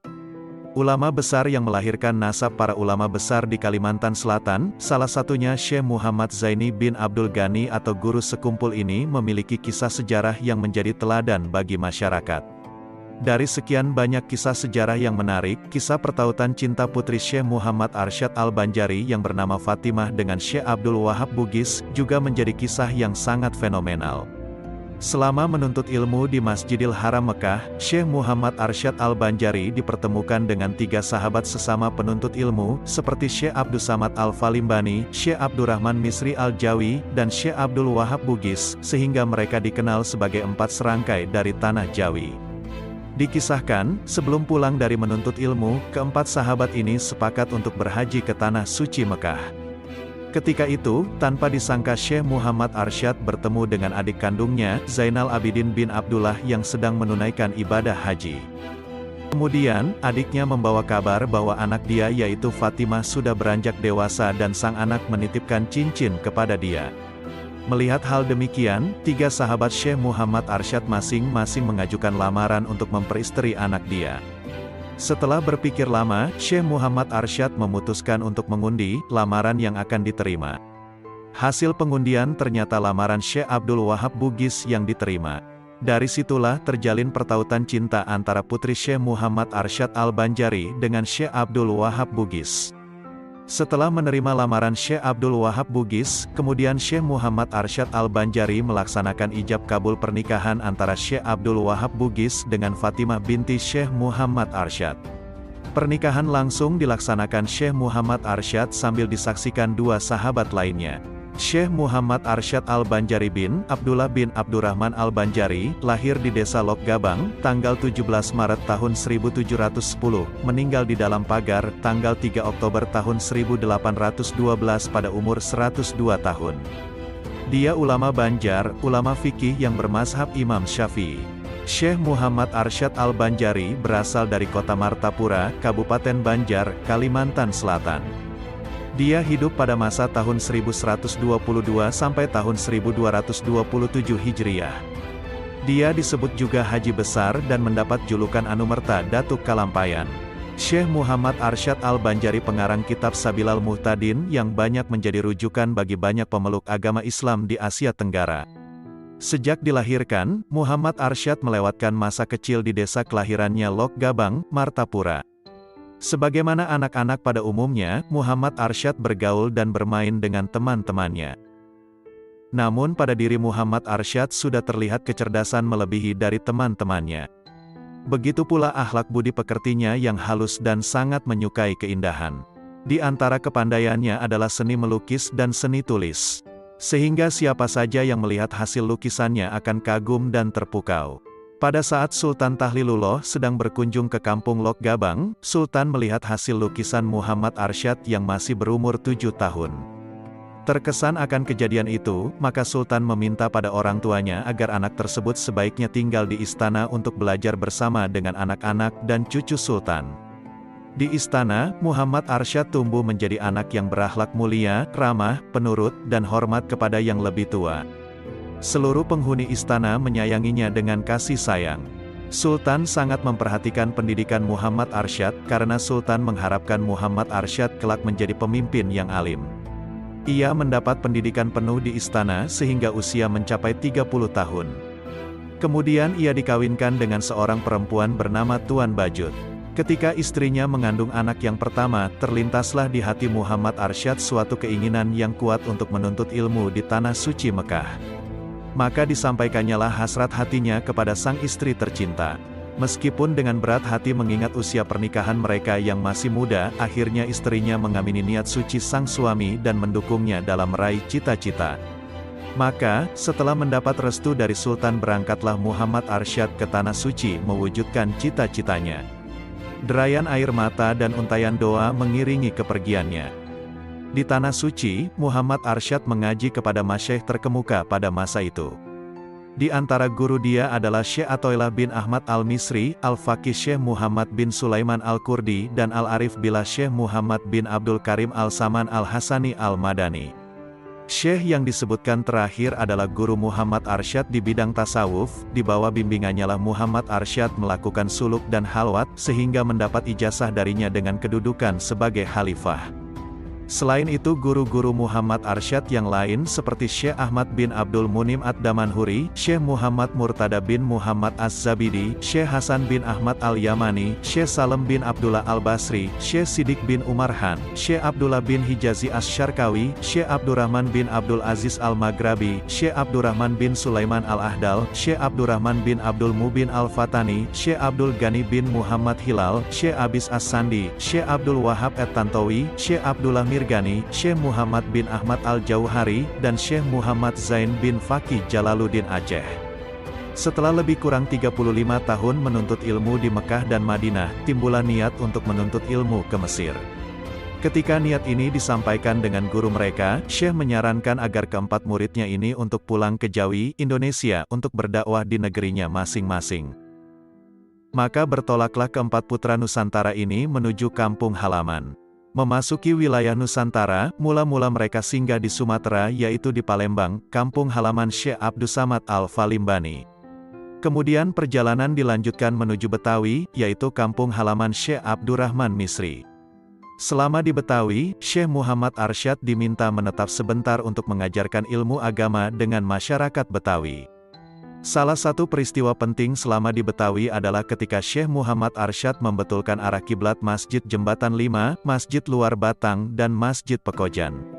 Ulama besar yang melahirkan nasab para ulama besar di Kalimantan Selatan, salah satunya Syekh Muhammad Zaini bin Abdul Ghani atau guru sekumpul ini memiliki kisah sejarah yang menjadi teladan bagi masyarakat. Dari sekian banyak kisah sejarah yang menarik, kisah pertautan cinta putri Syekh Muhammad Arsyad Al-Banjari yang bernama Fatimah dengan Syekh Abdul Wahab Bugis juga menjadi kisah yang sangat fenomenal. Selama menuntut ilmu di Masjidil Haram Mekah, Syekh Muhammad Arsyad Al-Banjari dipertemukan dengan 3 sahabat sesama penuntut ilmu, seperti Syekh Abdus Samad Al-Falimbani, Syekh Abdurrahman Misri Al-Jawi, dan Syekh Abdul Wahab Bugis, sehingga mereka dikenal sebagai 4 serangkai dari Tanah Jawi. Dikisahkan, sebelum pulang dari menuntut ilmu, keempat sahabat ini sepakat untuk berhaji ke Tanah Suci Mekah. Ketika itu, tanpa disangka Syekh Muhammad Arsyad bertemu dengan adik kandungnya, Zainal Abidin bin Abdullah yang sedang menunaikan ibadah haji. Kemudian, adiknya membawa kabar bahwa anak dia yaitu Fatimah sudah beranjak dewasa dan sang anak menitipkan cincin kepada dia. Melihat hal demikian, 3 sahabat Syekh Muhammad Arsyad masing-masing mengajukan lamaran untuk memperistri anak dia. Setelah berpikir lama, Syekh Muhammad Arsyad memutuskan untuk mengundi lamaran yang akan diterima. Hasil pengundian ternyata lamaran Syekh Abdul Wahab Bugis yang diterima. Dari situlah terjalin pertautan cinta antara putri Syekh Muhammad Arsyad Al-Banjari dengan Syekh Abdul Wahab Bugis. Setelah menerima lamaran Syekh Abdul Wahab Bugis, kemudian Syekh Muhammad Arsyad Al-Banjari melaksanakan ijab kabul pernikahan antara Syekh Abdul Wahab Bugis dengan Fatimah binti Syekh Muhammad Arsyad. Pernikahan langsung dilaksanakan Syekh Muhammad Arsyad sambil disaksikan dua sahabat lainnya. Syekh Muhammad Arsyad Al-Banjari bin Abdullah bin Abdurrahman Al-Banjari, lahir di desa Lok Gabang, tanggal 17 Maret tahun 1710, meninggal di dalam pagar, tanggal 3 Oktober tahun 1812 pada umur 102 tahun. Dia ulama Banjar, ulama fikih yang bermazhab Imam Syafi'i. Syekh Muhammad Arsyad Al-Banjari berasal dari kota Martapura, Kabupaten Banjar, Kalimantan Selatan. Dia hidup pada masa tahun 1122 sampai tahun 1227 Hijriah. Dia disebut juga Haji Besar dan mendapat julukan Anumerta Datuk Kalampayan. Syekh Muhammad Arsyad Al-Banjari pengarang kitab Sabilal Muhtadin yang banyak menjadi rujukan bagi banyak pemeluk agama Islam di Asia Tenggara. Sejak dilahirkan, Muhammad Arsyad melewatkan masa kecil di desa kelahirannya Lok Gabang, Martapura. Sebagaimana anak-anak pada umumnya, Muhammad Arsyad bergaul dan bermain dengan teman-temannya. Namun pada diri Muhammad Arsyad sudah terlihat kecerdasan melebihi dari teman-temannya. Begitu pula akhlak budi pekertinya yang halus dan sangat menyukai keindahan. Di antara kepandaiannya adalah seni melukis dan seni tulis. Sehingga siapa saja yang melihat hasil lukisannya akan kagum dan terpukau. Pada saat Sultan Tahlilullah sedang berkunjung ke kampung Lok Gabang, Sultan melihat hasil lukisan Muhammad Arsyad yang masih berumur 7 tahun. Terkesan akan kejadian itu, maka Sultan meminta pada orang tuanya agar anak tersebut sebaiknya tinggal di istana untuk belajar bersama dengan anak-anak dan cucu Sultan. Di istana, Muhammad Arsyad tumbuh menjadi anak yang berakhlak mulia, ramah, penurut, dan hormat kepada yang lebih tua. Seluruh penghuni istana menyayanginya dengan kasih sayang. Sultan sangat memperhatikan pendidikan Muhammad Arsyad karena Sultan mengharapkan Muhammad Arsyad kelak menjadi pemimpin yang alim. Ia mendapat pendidikan penuh di istana sehingga usia mencapai 30 tahun. Kemudian ia dikawinkan dengan seorang perempuan bernama Tuan Bajut. Ketika istrinya mengandung anak yang pertama, terlintaslah di hati Muhammad Arsyad suatu keinginan yang kuat untuk menuntut ilmu di tanah suci Mekah. Maka disampaikannya lah hasrat hatinya kepada sang istri tercinta. Meskipun dengan berat hati mengingat usia pernikahan mereka yang masih muda, akhirnya istrinya mengamini niat suci sang suami dan mendukungnya dalam meraih cita-cita. Maka, setelah mendapat restu dari Sultan berangkatlah Muhammad Arsyad ke tanah suci mewujudkan cita-citanya. Derayan air mata dan untayan doa mengiringi kepergiannya. Di tanah suci, Muhammad Arsyad mengaji kepada masyayikh terkemuka pada masa itu. Di antara guru dia adalah Syekh Athoillah bin Ahmad Al-Misri, Al-Faqih Syekh Muhammad bin Sulaiman Al-Kurdi dan Al-Arif Billah Syekh Muhammad bin Abdul Karim Al-Saman Al-Hasani Al-Madani. Syekh yang disebutkan terakhir adalah guru Muhammad Arsyad di bidang tasawuf, di bawah bimbingannya lah Muhammad Arsyad melakukan suluk dan halwat, sehingga mendapat ijazah darinya dengan kedudukan sebagai khalifah. Selain itu guru-guru Muhammad Arsyad yang lain seperti Syekh Ahmad bin Abdul Munim Ad-Damanhuri, Syekh Muhammad Murtada bin Muhammad Az-Zabidi, Syekh Hasan bin Ahmad Al-Yamani, Syekh Salem bin Abdullah Al-Basri, Syekh Sidik bin Umar Han, Syekh Abdullah bin Hijazi Asy-Syarkawi, Syekh Abdurrahman bin Abdul Aziz Al-Maghrabi, Syekh Abdurrahman bin Sulaiman Al-Ahdal, Syekh Abdurrahman bin Abdul Mubin Al-Fatani, Syekh Abdul Ghani bin Muhammad Hilal, Syekh Abis As-Sandi, Syekh Abdul Wahab At-Tantawi, Syekh Abdullah Mirgani, Syekh Muhammad bin Ahmad Al-Jauhari, dan Syekh Muhammad Zain bin Faqih Jalaluddin Aceh. Setelah lebih kurang 35 tahun menuntut ilmu di Mekah dan Madinah, timbullah niat untuk menuntut ilmu ke Mesir. Ketika niat ini disampaikan dengan guru mereka, Syekh menyarankan agar keempat muridnya ini untuk pulang ke Jawi, Indonesia, untuk berdakwah di negerinya masing-masing. Maka bertolaklah keempat putra Nusantara ini menuju kampung halaman. Memasuki wilayah Nusantara, mula-mula mereka singgah di Sumatera yaitu di Palembang, kampung halaman Syekh Abdus Samad Al-Falimbani. Kemudian perjalanan dilanjutkan menuju Betawi, yaitu kampung halaman Syekh Abdurrahman Misri. Selama di Betawi, Syekh Muhammad Arsyad diminta menetap sebentar untuk mengajarkan ilmu agama dengan masyarakat Betawi. Salah satu peristiwa penting selama di Betawi adalah ketika Syekh Muhammad Arsyad membetulkan arah kiblat Masjid Jembatan 5, Masjid Luar Batang, dan Masjid Pekojan.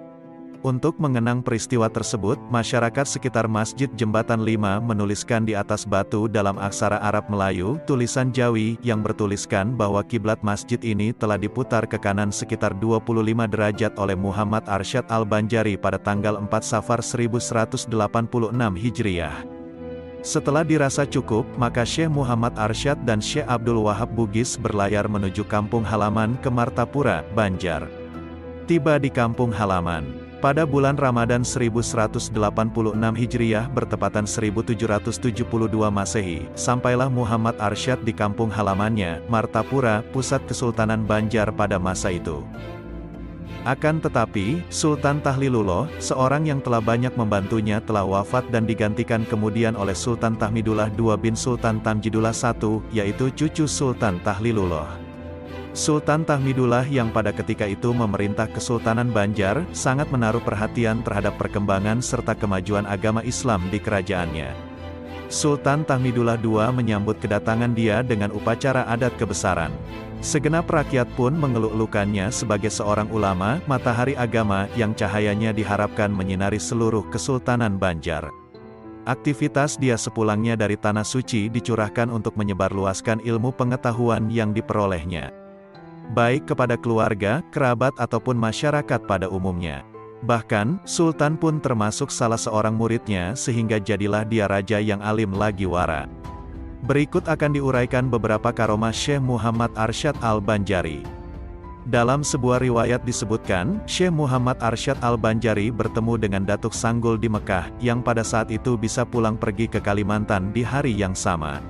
Untuk mengenang peristiwa tersebut, masyarakat sekitar Masjid Jembatan 5 menuliskan di atas batu dalam aksara Arab Melayu, tulisan Jawi, yang bertuliskan bahwa kiblat masjid ini telah diputar ke kanan sekitar 25 derajat oleh Muhammad Arsyad Al-Banjari pada tanggal 4 Safar 1186 Hijriah. Setelah dirasa cukup, maka Syekh Muhammad Arsyad dan Syekh Abdul Wahab Bugis berlayar menuju kampung halaman ke Martapura, Banjar. Tiba di kampung halaman pada bulan Ramadan 1186 Hijriah bertepatan 1772 Masehi, sampailah Muhammad Arsyad di kampung halamannya, Martapura, pusat Kesultanan Banjar pada masa itu. Akan tetapi, Sultan Tahlilullah, seorang yang telah banyak membantunya telah wafat dan digantikan kemudian oleh Sultan Tahmidullah II bin Sultan Tamjidullah I, yaitu cucu Sultan Tahlilullah. Sultan Tahmidullah yang pada ketika itu memerintah Kesultanan Banjar, sangat menaruh perhatian terhadap perkembangan serta kemajuan agama Islam di kerajaannya. Sultan Tahmidullah II menyambut kedatangan dia dengan upacara adat kebesaran. Segenap rakyat pun mengeluk-elukannya sebagai seorang ulama, matahari agama yang cahayanya diharapkan menyinari seluruh Kesultanan Banjar. Aktivitas dia sepulangnya dari Tanah Suci dicurahkan untuk menyebarluaskan ilmu pengetahuan yang diperolehnya, baik kepada keluarga, kerabat ataupun masyarakat pada umumnya. Bahkan, Sultan pun termasuk salah seorang muridnya sehingga jadilah dia raja yang alim lagi wara. Berikut akan diuraikan beberapa karomah Syekh Muhammad Arsyad Al-Banjari. Dalam sebuah riwayat disebutkan, Syekh Muhammad Arsyad Al-Banjari bertemu dengan Datuk Sanggul di Mekah, yang pada saat itu bisa pulang pergi ke Kalimantan di hari yang sama.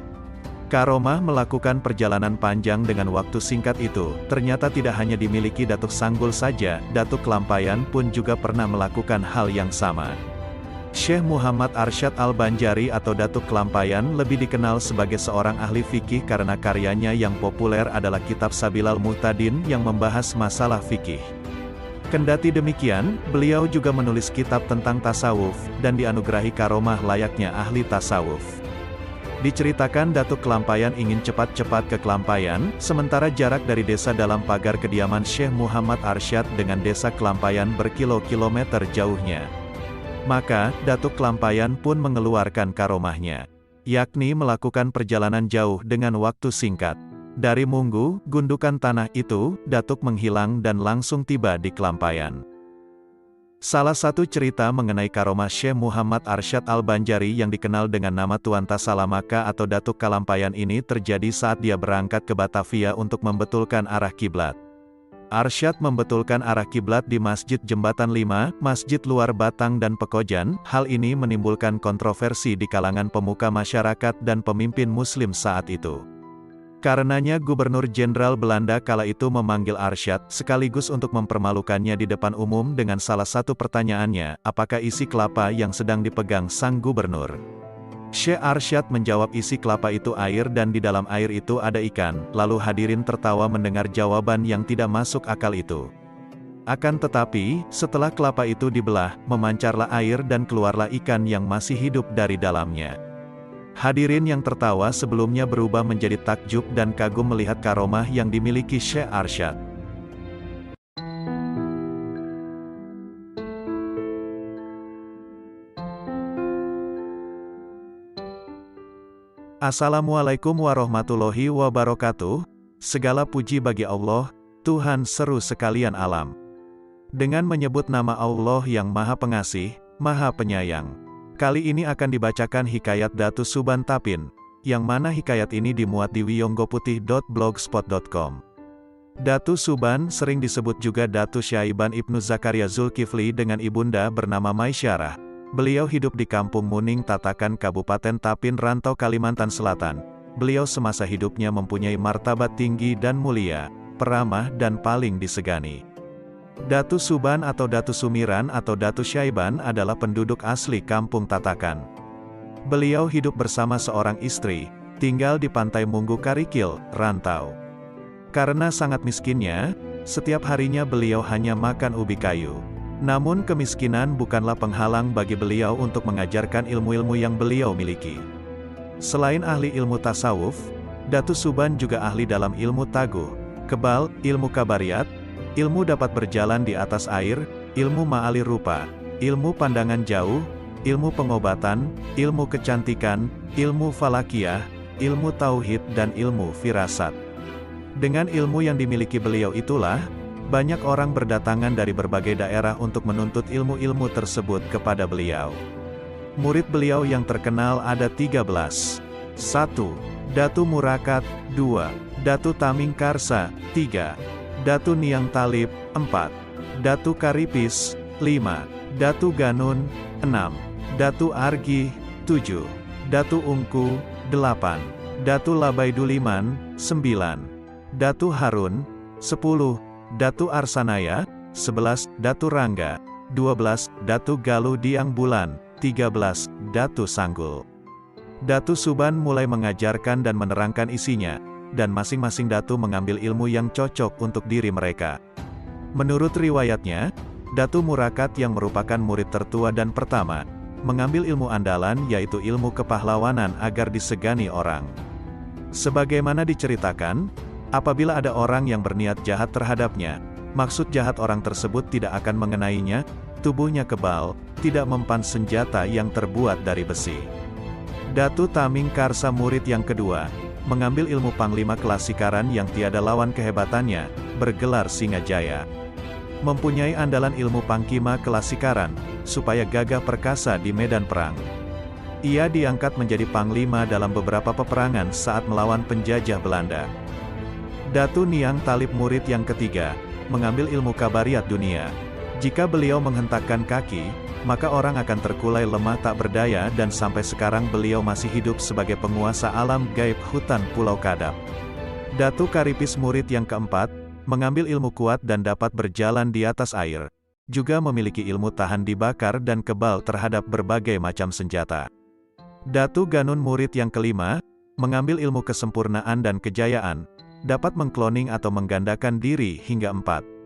Karomah melakukan perjalanan panjang dengan waktu singkat itu, ternyata tidak hanya dimiliki Datuk Sanggul saja, Datuk Kelampayan pun juga pernah melakukan hal yang sama. Syekh Muhammad Arsyad Al-Banjari atau Datuk Kelampayan lebih dikenal sebagai seorang ahli fikih karena karyanya yang populer adalah kitab Sabilal Muhtadin yang membahas masalah fikih. Kendati demikian, beliau juga menulis kitab tentang tasawuf, dan dianugerahi karomah layaknya ahli tasawuf. Diceritakan Datuk Kelampayan ingin cepat-cepat ke Kelampayan, sementara jarak dari desa dalam pagar kediaman Syekh Muhammad Arsyad dengan desa Kelampayan berkilo-kilometer jauhnya. Maka, Datuk Kelampayan pun mengeluarkan karomahnya, yakni melakukan perjalanan jauh dengan waktu singkat. Dari Munggu, gundukan tanah itu, Datuk menghilang dan langsung tiba di Kelampayan. Salah satu cerita mengenai karomah Syekh Muhammad Arsyad Al-Banjari yang dikenal dengan nama Tuan Tasalamaka atau Datuk Kelampayan ini terjadi saat dia berangkat ke Batavia untuk membetulkan arah kiblat. Arsyad membetulkan arah kiblat di Masjid Jembatan 5, Masjid Luar Batang dan Pekojan. Hal ini menimbulkan kontroversi di kalangan pemuka masyarakat dan pemimpin muslim saat itu. Karenanya Gubernur Jenderal Belanda kala itu memanggil Arsyad, sekaligus untuk mempermalukannya di depan umum dengan salah satu pertanyaannya, apakah isi kelapa yang sedang dipegang sang gubernur? Syekh Arsyad menjawab isi kelapa itu air dan di dalam air itu ada ikan, lalu hadirin tertawa mendengar jawaban yang tidak masuk akal itu. Akan tetapi, setelah kelapa itu dibelah, memancarlah air dan keluarlah ikan yang masih hidup dari dalamnya. Hadirin yang tertawa sebelumnya berubah menjadi takjub dan kagum melihat karomah yang dimiliki Syekh Arsyad. Assalamualaikum warahmatullahi wabarakatuh. Segala puji bagi Allah, Tuhan seru sekalian alam. Dengan menyebut nama Allah yang Maha Pengasih, Maha Penyayang. Kali ini akan dibacakan hikayat Datu Suban Tapin, yang mana hikayat ini dimuat di wiyonggoputih.blogspot.com. Datu Suban sering disebut juga Datu Syaiban Ibnu Zakaria Zulkifli dengan ibunda bernama Maisyarah. Beliau hidup di Kampung Muning Tatakan Kabupaten Tapin Rantau Kalimantan Selatan. Beliau semasa hidupnya mempunyai martabat tinggi dan mulia, peramah dan paling disegani. Datu Suban atau Datu Sumiran atau Datu Syaiban adalah penduduk asli Kampung Tatakan. Beliau hidup bersama seorang istri, tinggal di Pantai Munggu Karikil, Rantau. Karena sangat miskinnya, setiap harinya beliau hanya makan ubi kayu. Namun kemiskinan bukanlah penghalang bagi beliau untuk mengajarkan ilmu-ilmu yang beliau miliki. Selain ahli ilmu tasawuf, Datu Suban juga ahli dalam ilmu taguh, kebal, ilmu kabariyat, ilmu dapat berjalan di atas air, ilmu ma'ali rupa, ilmu pandangan jauh, ilmu pengobatan, ilmu kecantikan, ilmu falakiyah, ilmu tauhid dan ilmu firasat. Dengan ilmu yang dimiliki beliau itulah, banyak orang berdatangan dari berbagai daerah untuk menuntut ilmu-ilmu tersebut kepada beliau. Murid beliau yang terkenal ada 13. 1. Datu Murakat. 2. Datu Taming Karsa. 3. Datu Niang Talib. 4. Datu Karipis. 5. Datu Ganun. 6. Datu Argi. 7. Datu Ungku. 8. Datu Labaiduliman. 9. Datu Harun. 10. Datu Arsanaya. 11. Datu Rangga. 12. Datu Galuh Diang Bulan. 13. Datu Sanggul. Datu Suban mulai mengajarkan dan menerangkan isinya, dan masing-masing datu mengambil ilmu yang cocok untuk diri mereka. Menurut riwayatnya, Datu Murakat yang merupakan murid tertua dan pertama, mengambil ilmu andalan yaitu ilmu kepahlawanan agar disegani orang. Sebagaimana diceritakan, apabila ada orang yang berniat jahat terhadapnya, maksud jahat orang tersebut tidak akan mengenainya, tubuhnya kebal, tidak mempan senjata yang terbuat dari besi. Datu Taming Karsa murid yang kedua, mengambil ilmu panglima kelasikaran yang tiada lawan kehebatannya, bergelar Singajaya. Mempunyai andalan ilmu pangkima kelasikaran, supaya gagah perkasa di medan perang. Ia diangkat menjadi panglima dalam beberapa peperangan saat melawan penjajah Belanda. Datu Niang Talib murid yang ketiga, mengambil ilmu kabariyat dunia. Jika beliau menghentakkan kaki, maka orang akan terkulai lemah tak berdaya dan sampai sekarang beliau masih hidup sebagai penguasa alam gaib hutan Pulau Kadap. Datu Karipis murid yang keempat, mengambil ilmu kuat dan dapat berjalan di atas air. Juga memiliki ilmu tahan dibakar dan kebal terhadap berbagai macam senjata. Datu Ganun murid yang kelima, mengambil ilmu kesempurnaan dan kejayaan, dapat mengkloning atau menggandakan diri hingga 4.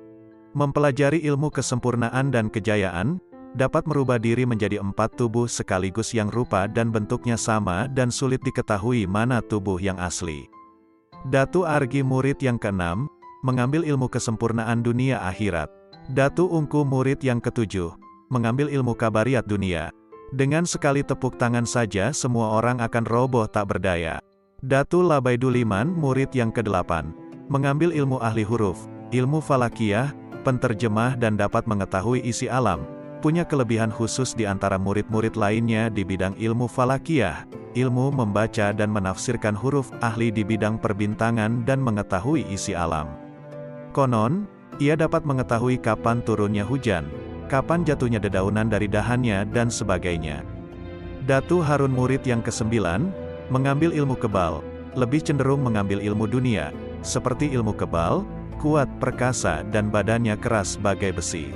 Mempelajari ilmu kesempurnaan dan kejayaan, dapat merubah diri menjadi 4 tubuh sekaligus yang rupa dan bentuknya sama dan sulit diketahui mana tubuh yang asli. Datu Argi murid yang keenam, mengambil ilmu kesempurnaan dunia akhirat. Datu Ungku murid yang ketujuh, mengambil ilmu kabariyat dunia. Dengan sekali tepuk tangan saja semua orang akan roboh tak berdaya. Datu Labaiduliman murid yang kedelapan, mengambil ilmu ahli huruf, ilmu falakiyah, penterjemah dan dapat mengetahui isi alam. Punya kelebihan khusus di antara murid-murid lainnya di bidang ilmu falakiyah, ilmu membaca dan menafsirkan huruf, ahli di bidang perbintangan dan mengetahui isi alam. Konon, ia dapat mengetahui kapan turunnya hujan, kapan jatuhnya dedaunan dari dahannya dan sebagainya. Datu Harun murid yang kesembilan, mengambil ilmu kebal, lebih cenderung mengambil ilmu dunia, seperti ilmu kebal, kuat, perkasa dan badannya keras bagai besi.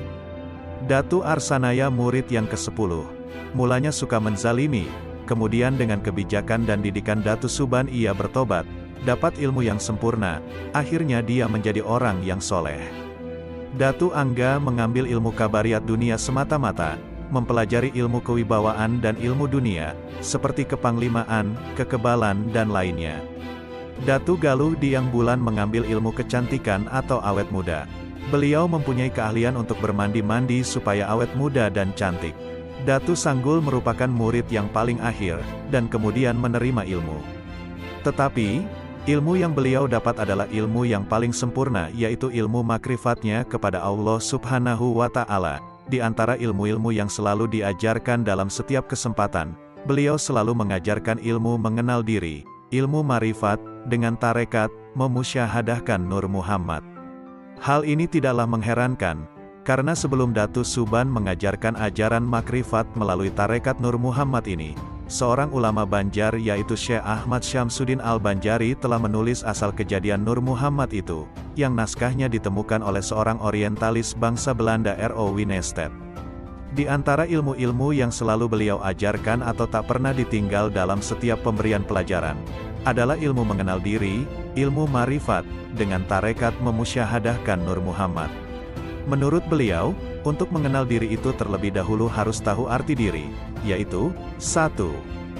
Datu Arsanaya murid yang ke-10, mulanya suka menzalimi, kemudian dengan kebijakan dan didikan Datu Suban ia bertobat, dapat ilmu yang sempurna, akhirnya dia menjadi orang yang soleh. Datu Angga mengambil ilmu kabariyat dunia semata-mata, mempelajari ilmu kewibawaan dan ilmu dunia, seperti kepanglimaan, kekebalan dan lainnya. Datu Galuh Diang Bulan mengambil ilmu kecantikan atau awet muda. Beliau mempunyai keahlian untuk bermandi-mandi supaya awet muda dan cantik. Datu Sanggul merupakan murid yang paling akhir, dan kemudian menerima ilmu. Tetapi, ilmu yang beliau dapat adalah ilmu yang paling sempurna yaitu ilmu makrifatnya kepada Allah Subhanahu wa Ta'ala. Di antara ilmu-ilmu yang selalu diajarkan dalam setiap kesempatan, beliau selalu mengajarkan ilmu mengenal diri, ilmu marifat, dengan tarekat, memusyahadahkan Nur Muhammad. Hal ini tidaklah mengherankan, karena sebelum Datu Suban mengajarkan ajaran makrifat melalui tarekat Nur Muhammad ini, seorang ulama Banjar yaitu Syekh Ahmad Syamsuddin Al-Banjari telah menulis asal kejadian Nur Muhammad itu, yang naskahnya ditemukan oleh seorang orientalis bangsa Belanda R.O. Winnestedt. Di antara ilmu-ilmu yang selalu beliau ajarkan atau tak pernah ditinggal dalam setiap pemberian pelajaran, adalah ilmu mengenal diri, ilmu marifat, dengan tarekat memusyahadahkan Nur Muhammad. Menurut beliau, untuk mengenal diri itu terlebih dahulu harus tahu arti diri, yaitu, 1.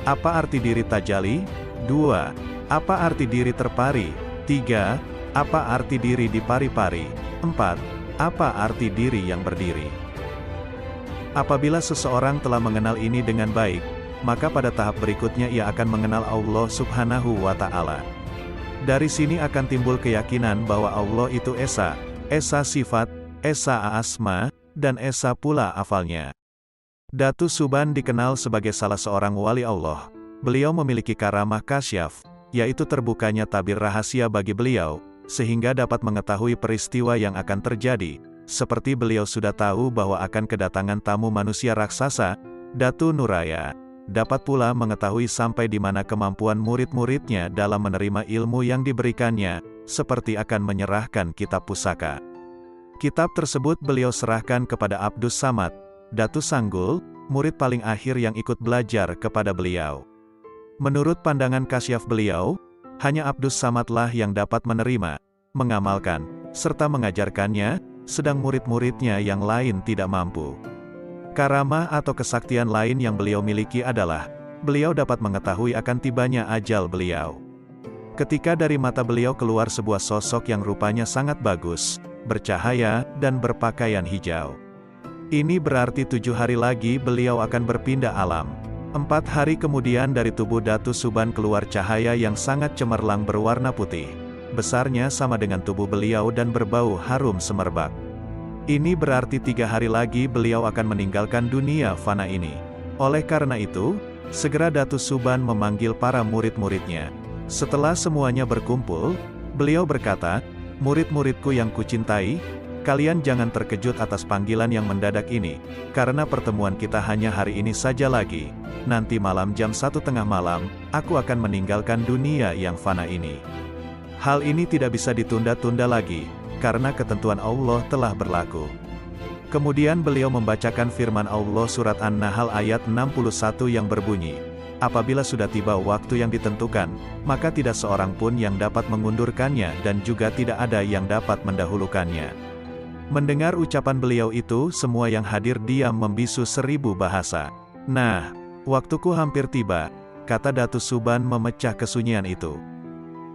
Apa arti diri tajali? 2. Apa arti diri terpari? 3. Apa arti diri di pari-pari? 4. Apa arti diri yang berdiri? Apabila seseorang telah mengenal ini dengan baik, maka pada tahap berikutnya ia akan mengenal Allah Subhanahu wa Ta'ala. Dari sini akan timbul keyakinan bahwa Allah itu Esa, Esa sifat, Esa asma, dan Esa pula afalnya. Datu Suban dikenal sebagai salah seorang wali Allah. Beliau memiliki karamah kasyaf, yaitu terbukanya tabir rahasia bagi beliau, sehingga dapat mengetahui peristiwa yang akan terjadi. Seperti beliau sudah tahu bahwa akan kedatangan tamu manusia raksasa, Datu Nuraya. Dapat pula mengetahui sampai di mana kemampuan murid-muridnya dalam menerima ilmu yang diberikannya, seperti akan menyerahkan kitab pusaka. Kitab tersebut beliau serahkan kepada Abdus Samad, Datu Sanggul, murid paling akhir yang ikut belajar kepada beliau. Menurut pandangan kasyaf beliau, hanya Abdus Samadlah yang dapat menerima, mengamalkan, serta mengajarkannya, sedang murid-muridnya yang lain tidak mampu. Karamah atau kesaktian lain yang beliau miliki adalah, beliau dapat mengetahui akan tibanya ajal beliau. Ketika dari mata beliau keluar sebuah sosok yang rupanya sangat bagus, bercahaya, dan berpakaian hijau. Ini berarti 7 hari lagi beliau akan berpindah alam. 4 hari kemudian dari tubuh Datu Suban keluar cahaya yang sangat cemerlang berwarna putih. Besarnya sama dengan tubuh beliau dan berbau harum semerbak. Ini berarti 3 hari lagi beliau akan meninggalkan dunia fana ini. Oleh karena itu, segera Datu Suban memanggil para murid-muridnya. Setelah semuanya berkumpul, beliau berkata, "Murid-muridku yang kucintai, kalian jangan terkejut atas panggilan yang mendadak ini, karena pertemuan kita hanya hari ini saja lagi. Nanti malam jam 1:30 malam, aku akan meninggalkan dunia yang fana ini. Hal ini tidak bisa ditunda-tunda lagi, karena ketentuan Allah telah berlaku." Kemudian beliau membacakan firman Allah surat An-Nahl ayat 61 yang berbunyi, "Apabila sudah tiba waktu yang ditentukan, maka tidak seorang pun yang dapat mengundurkannya dan juga tidak ada yang dapat mendahulukannya." Mendengar ucapan beliau itu, semua yang hadir diam membisu 1000 bahasa. "Nah, waktuku hampir tiba," kata Datu Suban memecah kesunyian itu.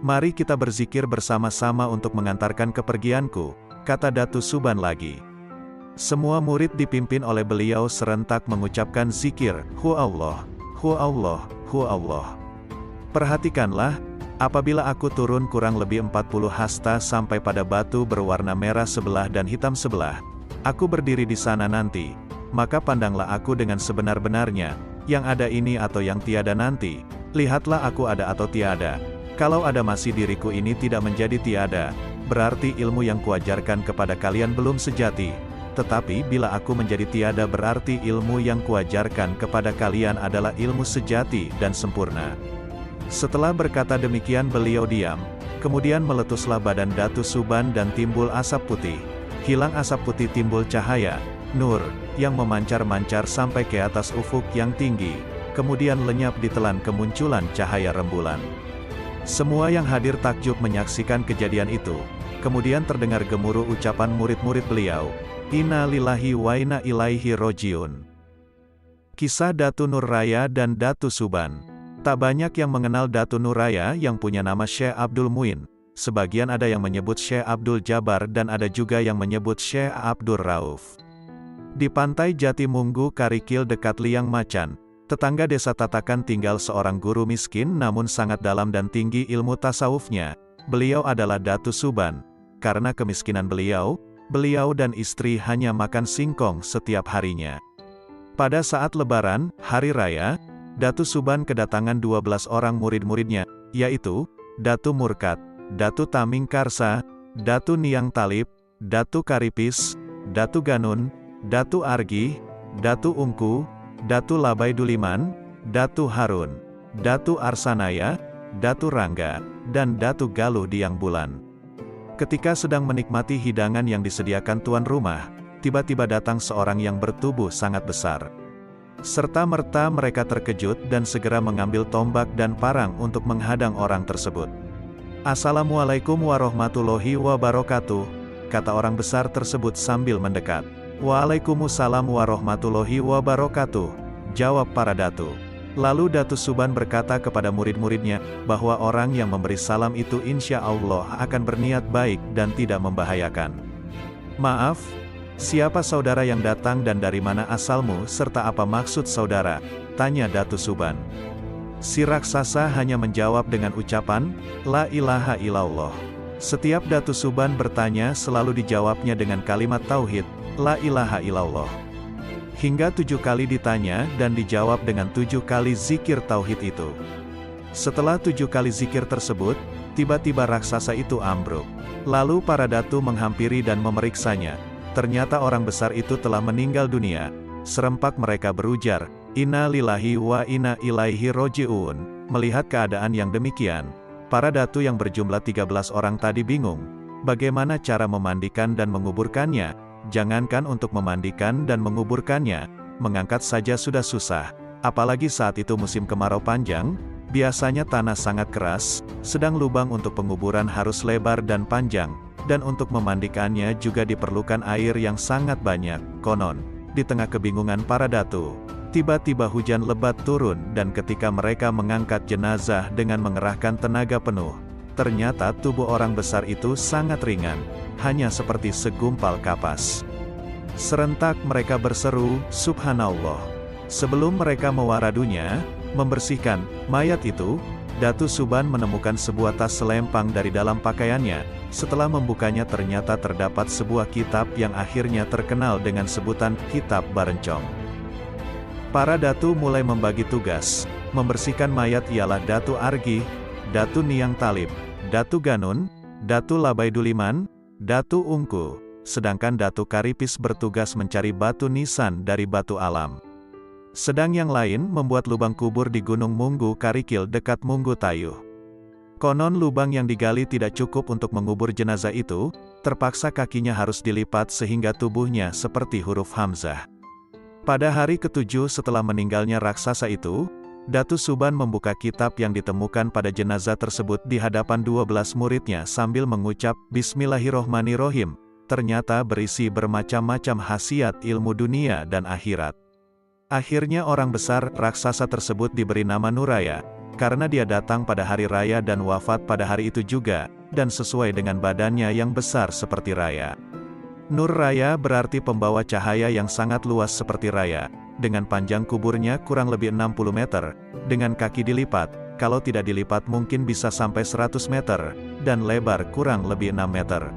"Mari kita berzikir bersama-sama untuk mengantarkan kepergianku," kata Datu Suban lagi. Semua murid dipimpin oleh beliau serentak mengucapkan zikir, "Hu Allah, Hu Allah, Hu Allah." Perhatikanlah, apabila aku turun kurang lebih 40 hasta sampai pada batu berwarna merah sebelah dan hitam sebelah, aku berdiri di sana nanti, maka pandanglah aku dengan sebenar-benarnya, yang ada ini atau yang tiada nanti, lihatlah aku ada atau tiada. Kalau ada masih diriku ini tidak menjadi tiada, berarti ilmu yang kuajarkan kepada kalian belum sejati, tetapi bila aku menjadi tiada berarti ilmu yang kuajarkan kepada kalian adalah ilmu sejati dan sempurna. Setelah berkata demikian beliau diam, kemudian meletuslah badan Datu Suban dan timbul asap putih. Hilang asap putih timbul cahaya, nur, yang memancar-mancar sampai ke atas ufuk yang tinggi, kemudian lenyap ditelan kemunculan cahaya rembulan. Semua yang hadir takjub menyaksikan kejadian itu. Kemudian terdengar gemuruh ucapan murid-murid beliau, "Inna lillahi wa inna ilaihi rojiun." Kisah Datu Nuraya dan Datu Suban. Tak banyak yang mengenal Datu Nuraya yang punya nama Syekh Abdul Muin. Sebagian ada yang menyebut Syekh Abdul Jabar dan ada juga yang menyebut Syekh Abdul Rauf. Di pantai Jatimunggu Karikil dekat Liang Macan, tetangga desa Tatakan tinggal seorang guru miskin namun sangat dalam dan tinggi ilmu tasawufnya. Beliau adalah Datu Suban. Karena kemiskinan beliau dan istri hanya makan singkong setiap harinya. Pada saat Lebaran, hari raya, Datu Suban kedatangan 12 orang murid-muridnya, yaitu, Datu Murkat, Datu Taming Karsa, Datu Niang Talib, Datu Karipis, Datu Ganun, Datu Argi, Datu Ungku, Datu Labai Duliman, Datu Harun, Datu Arsanaya, Datu Rangga, dan Datu Galuh Diang Bulan. Ketika sedang menikmati hidangan yang disediakan tuan rumah, tiba-tiba datang seorang yang bertubuh sangat besar. Serta-merta mereka terkejut dan segera mengambil tombak dan parang untuk menghadang orang tersebut. "Assalamualaikum warahmatullahi wabarakatuh," kata orang besar tersebut sambil mendekat. "Waalaikumsalam warahmatullahi wabarakatuh," jawab para datu. Lalu Datu Suban berkata kepada murid-muridnya, bahwa orang yang memberi salam itu insya Allah akan berniat baik dan tidak membahayakan. "Maaf, siapa saudara yang datang dan dari mana asalmu serta apa maksud saudara?" tanya Datu Suban. Si raksasa hanya menjawab dengan ucapan, "La ilaha illallah." Setiap Datu Suban bertanya selalu dijawabnya dengan kalimat tauhid, "La ilaha illallah." Hingga 7 kali ditanya dan dijawab dengan 7 kali zikir tauhid itu. Setelah 7 kali zikir tersebut, tiba-tiba raksasa itu ambruk. Lalu para datu menghampiri dan memeriksanya. Ternyata orang besar itu telah meninggal dunia. Serempak mereka berujar, "Inna lillahi wa inna ilaihi roji'un." Melihat keadaan yang demikian, para datu yang berjumlah 13 orang tadi bingung. Bagaimana cara memandikan dan menguburkannya? Jangankan untuk memandikan dan menguburkannya, mengangkat saja sudah susah. Apalagi saat itu musim kemarau panjang, biasanya tanah sangat keras, sedang lubang untuk penguburan harus lebar dan panjang, dan untuk memandikannya juga diperlukan air yang sangat banyak. Konon, di tengah kebingungan para datu, tiba-tiba hujan lebat turun dan ketika mereka mengangkat jenazah dengan mengerahkan tenaga penuh, ternyata tubuh orang besar itu sangat ringan, hanya seperti segumpal kapas. Serentak mereka berseru, "Subhanallah." Sebelum mereka mewaradunya, membersihkan mayat itu, Datu Suban menemukan sebuah tas selempang dari dalam pakaiannya. Setelah membukanya ternyata terdapat sebuah kitab yang akhirnya terkenal dengan sebutan Kitab Barencong. Para datu mulai membagi tugas. Membersihkan mayat ialah Datu Argi, Datu Niang Talib, Datu Ganun, Datu Labaiduliman, Datu Ungku, sedangkan Datu Karipis bertugas mencari batu nisan dari batu alam. Sedang yang lain membuat lubang kubur di Gunung Munggu Karikil dekat Munggu Tayuh. Konon lubang yang digali tidak cukup untuk mengubur jenazah itu, terpaksa kakinya harus dilipat sehingga tubuhnya seperti huruf Hamzah. Pada hari ke-7 setelah meninggalnya raksasa itu, Datu Suban membuka kitab yang ditemukan pada jenazah tersebut di hadapan 12 muridnya sambil mengucap, "Bismillahirrohmanirrohim." Ternyata berisi bermacam-macam khasiat ilmu dunia dan akhirat. Akhirnya orang besar, raksasa tersebut diberi nama Nuraya, karena dia datang pada hari raya dan wafat pada hari itu juga, dan sesuai dengan badannya yang besar seperti raya. Nur Raya berarti pembawa cahaya yang sangat luas seperti raya. Dengan panjang kuburnya kurang lebih 60 meter, dengan kaki dilipat, kalau tidak dilipat mungkin bisa sampai 100 meter, dan lebar kurang lebih 6 meter.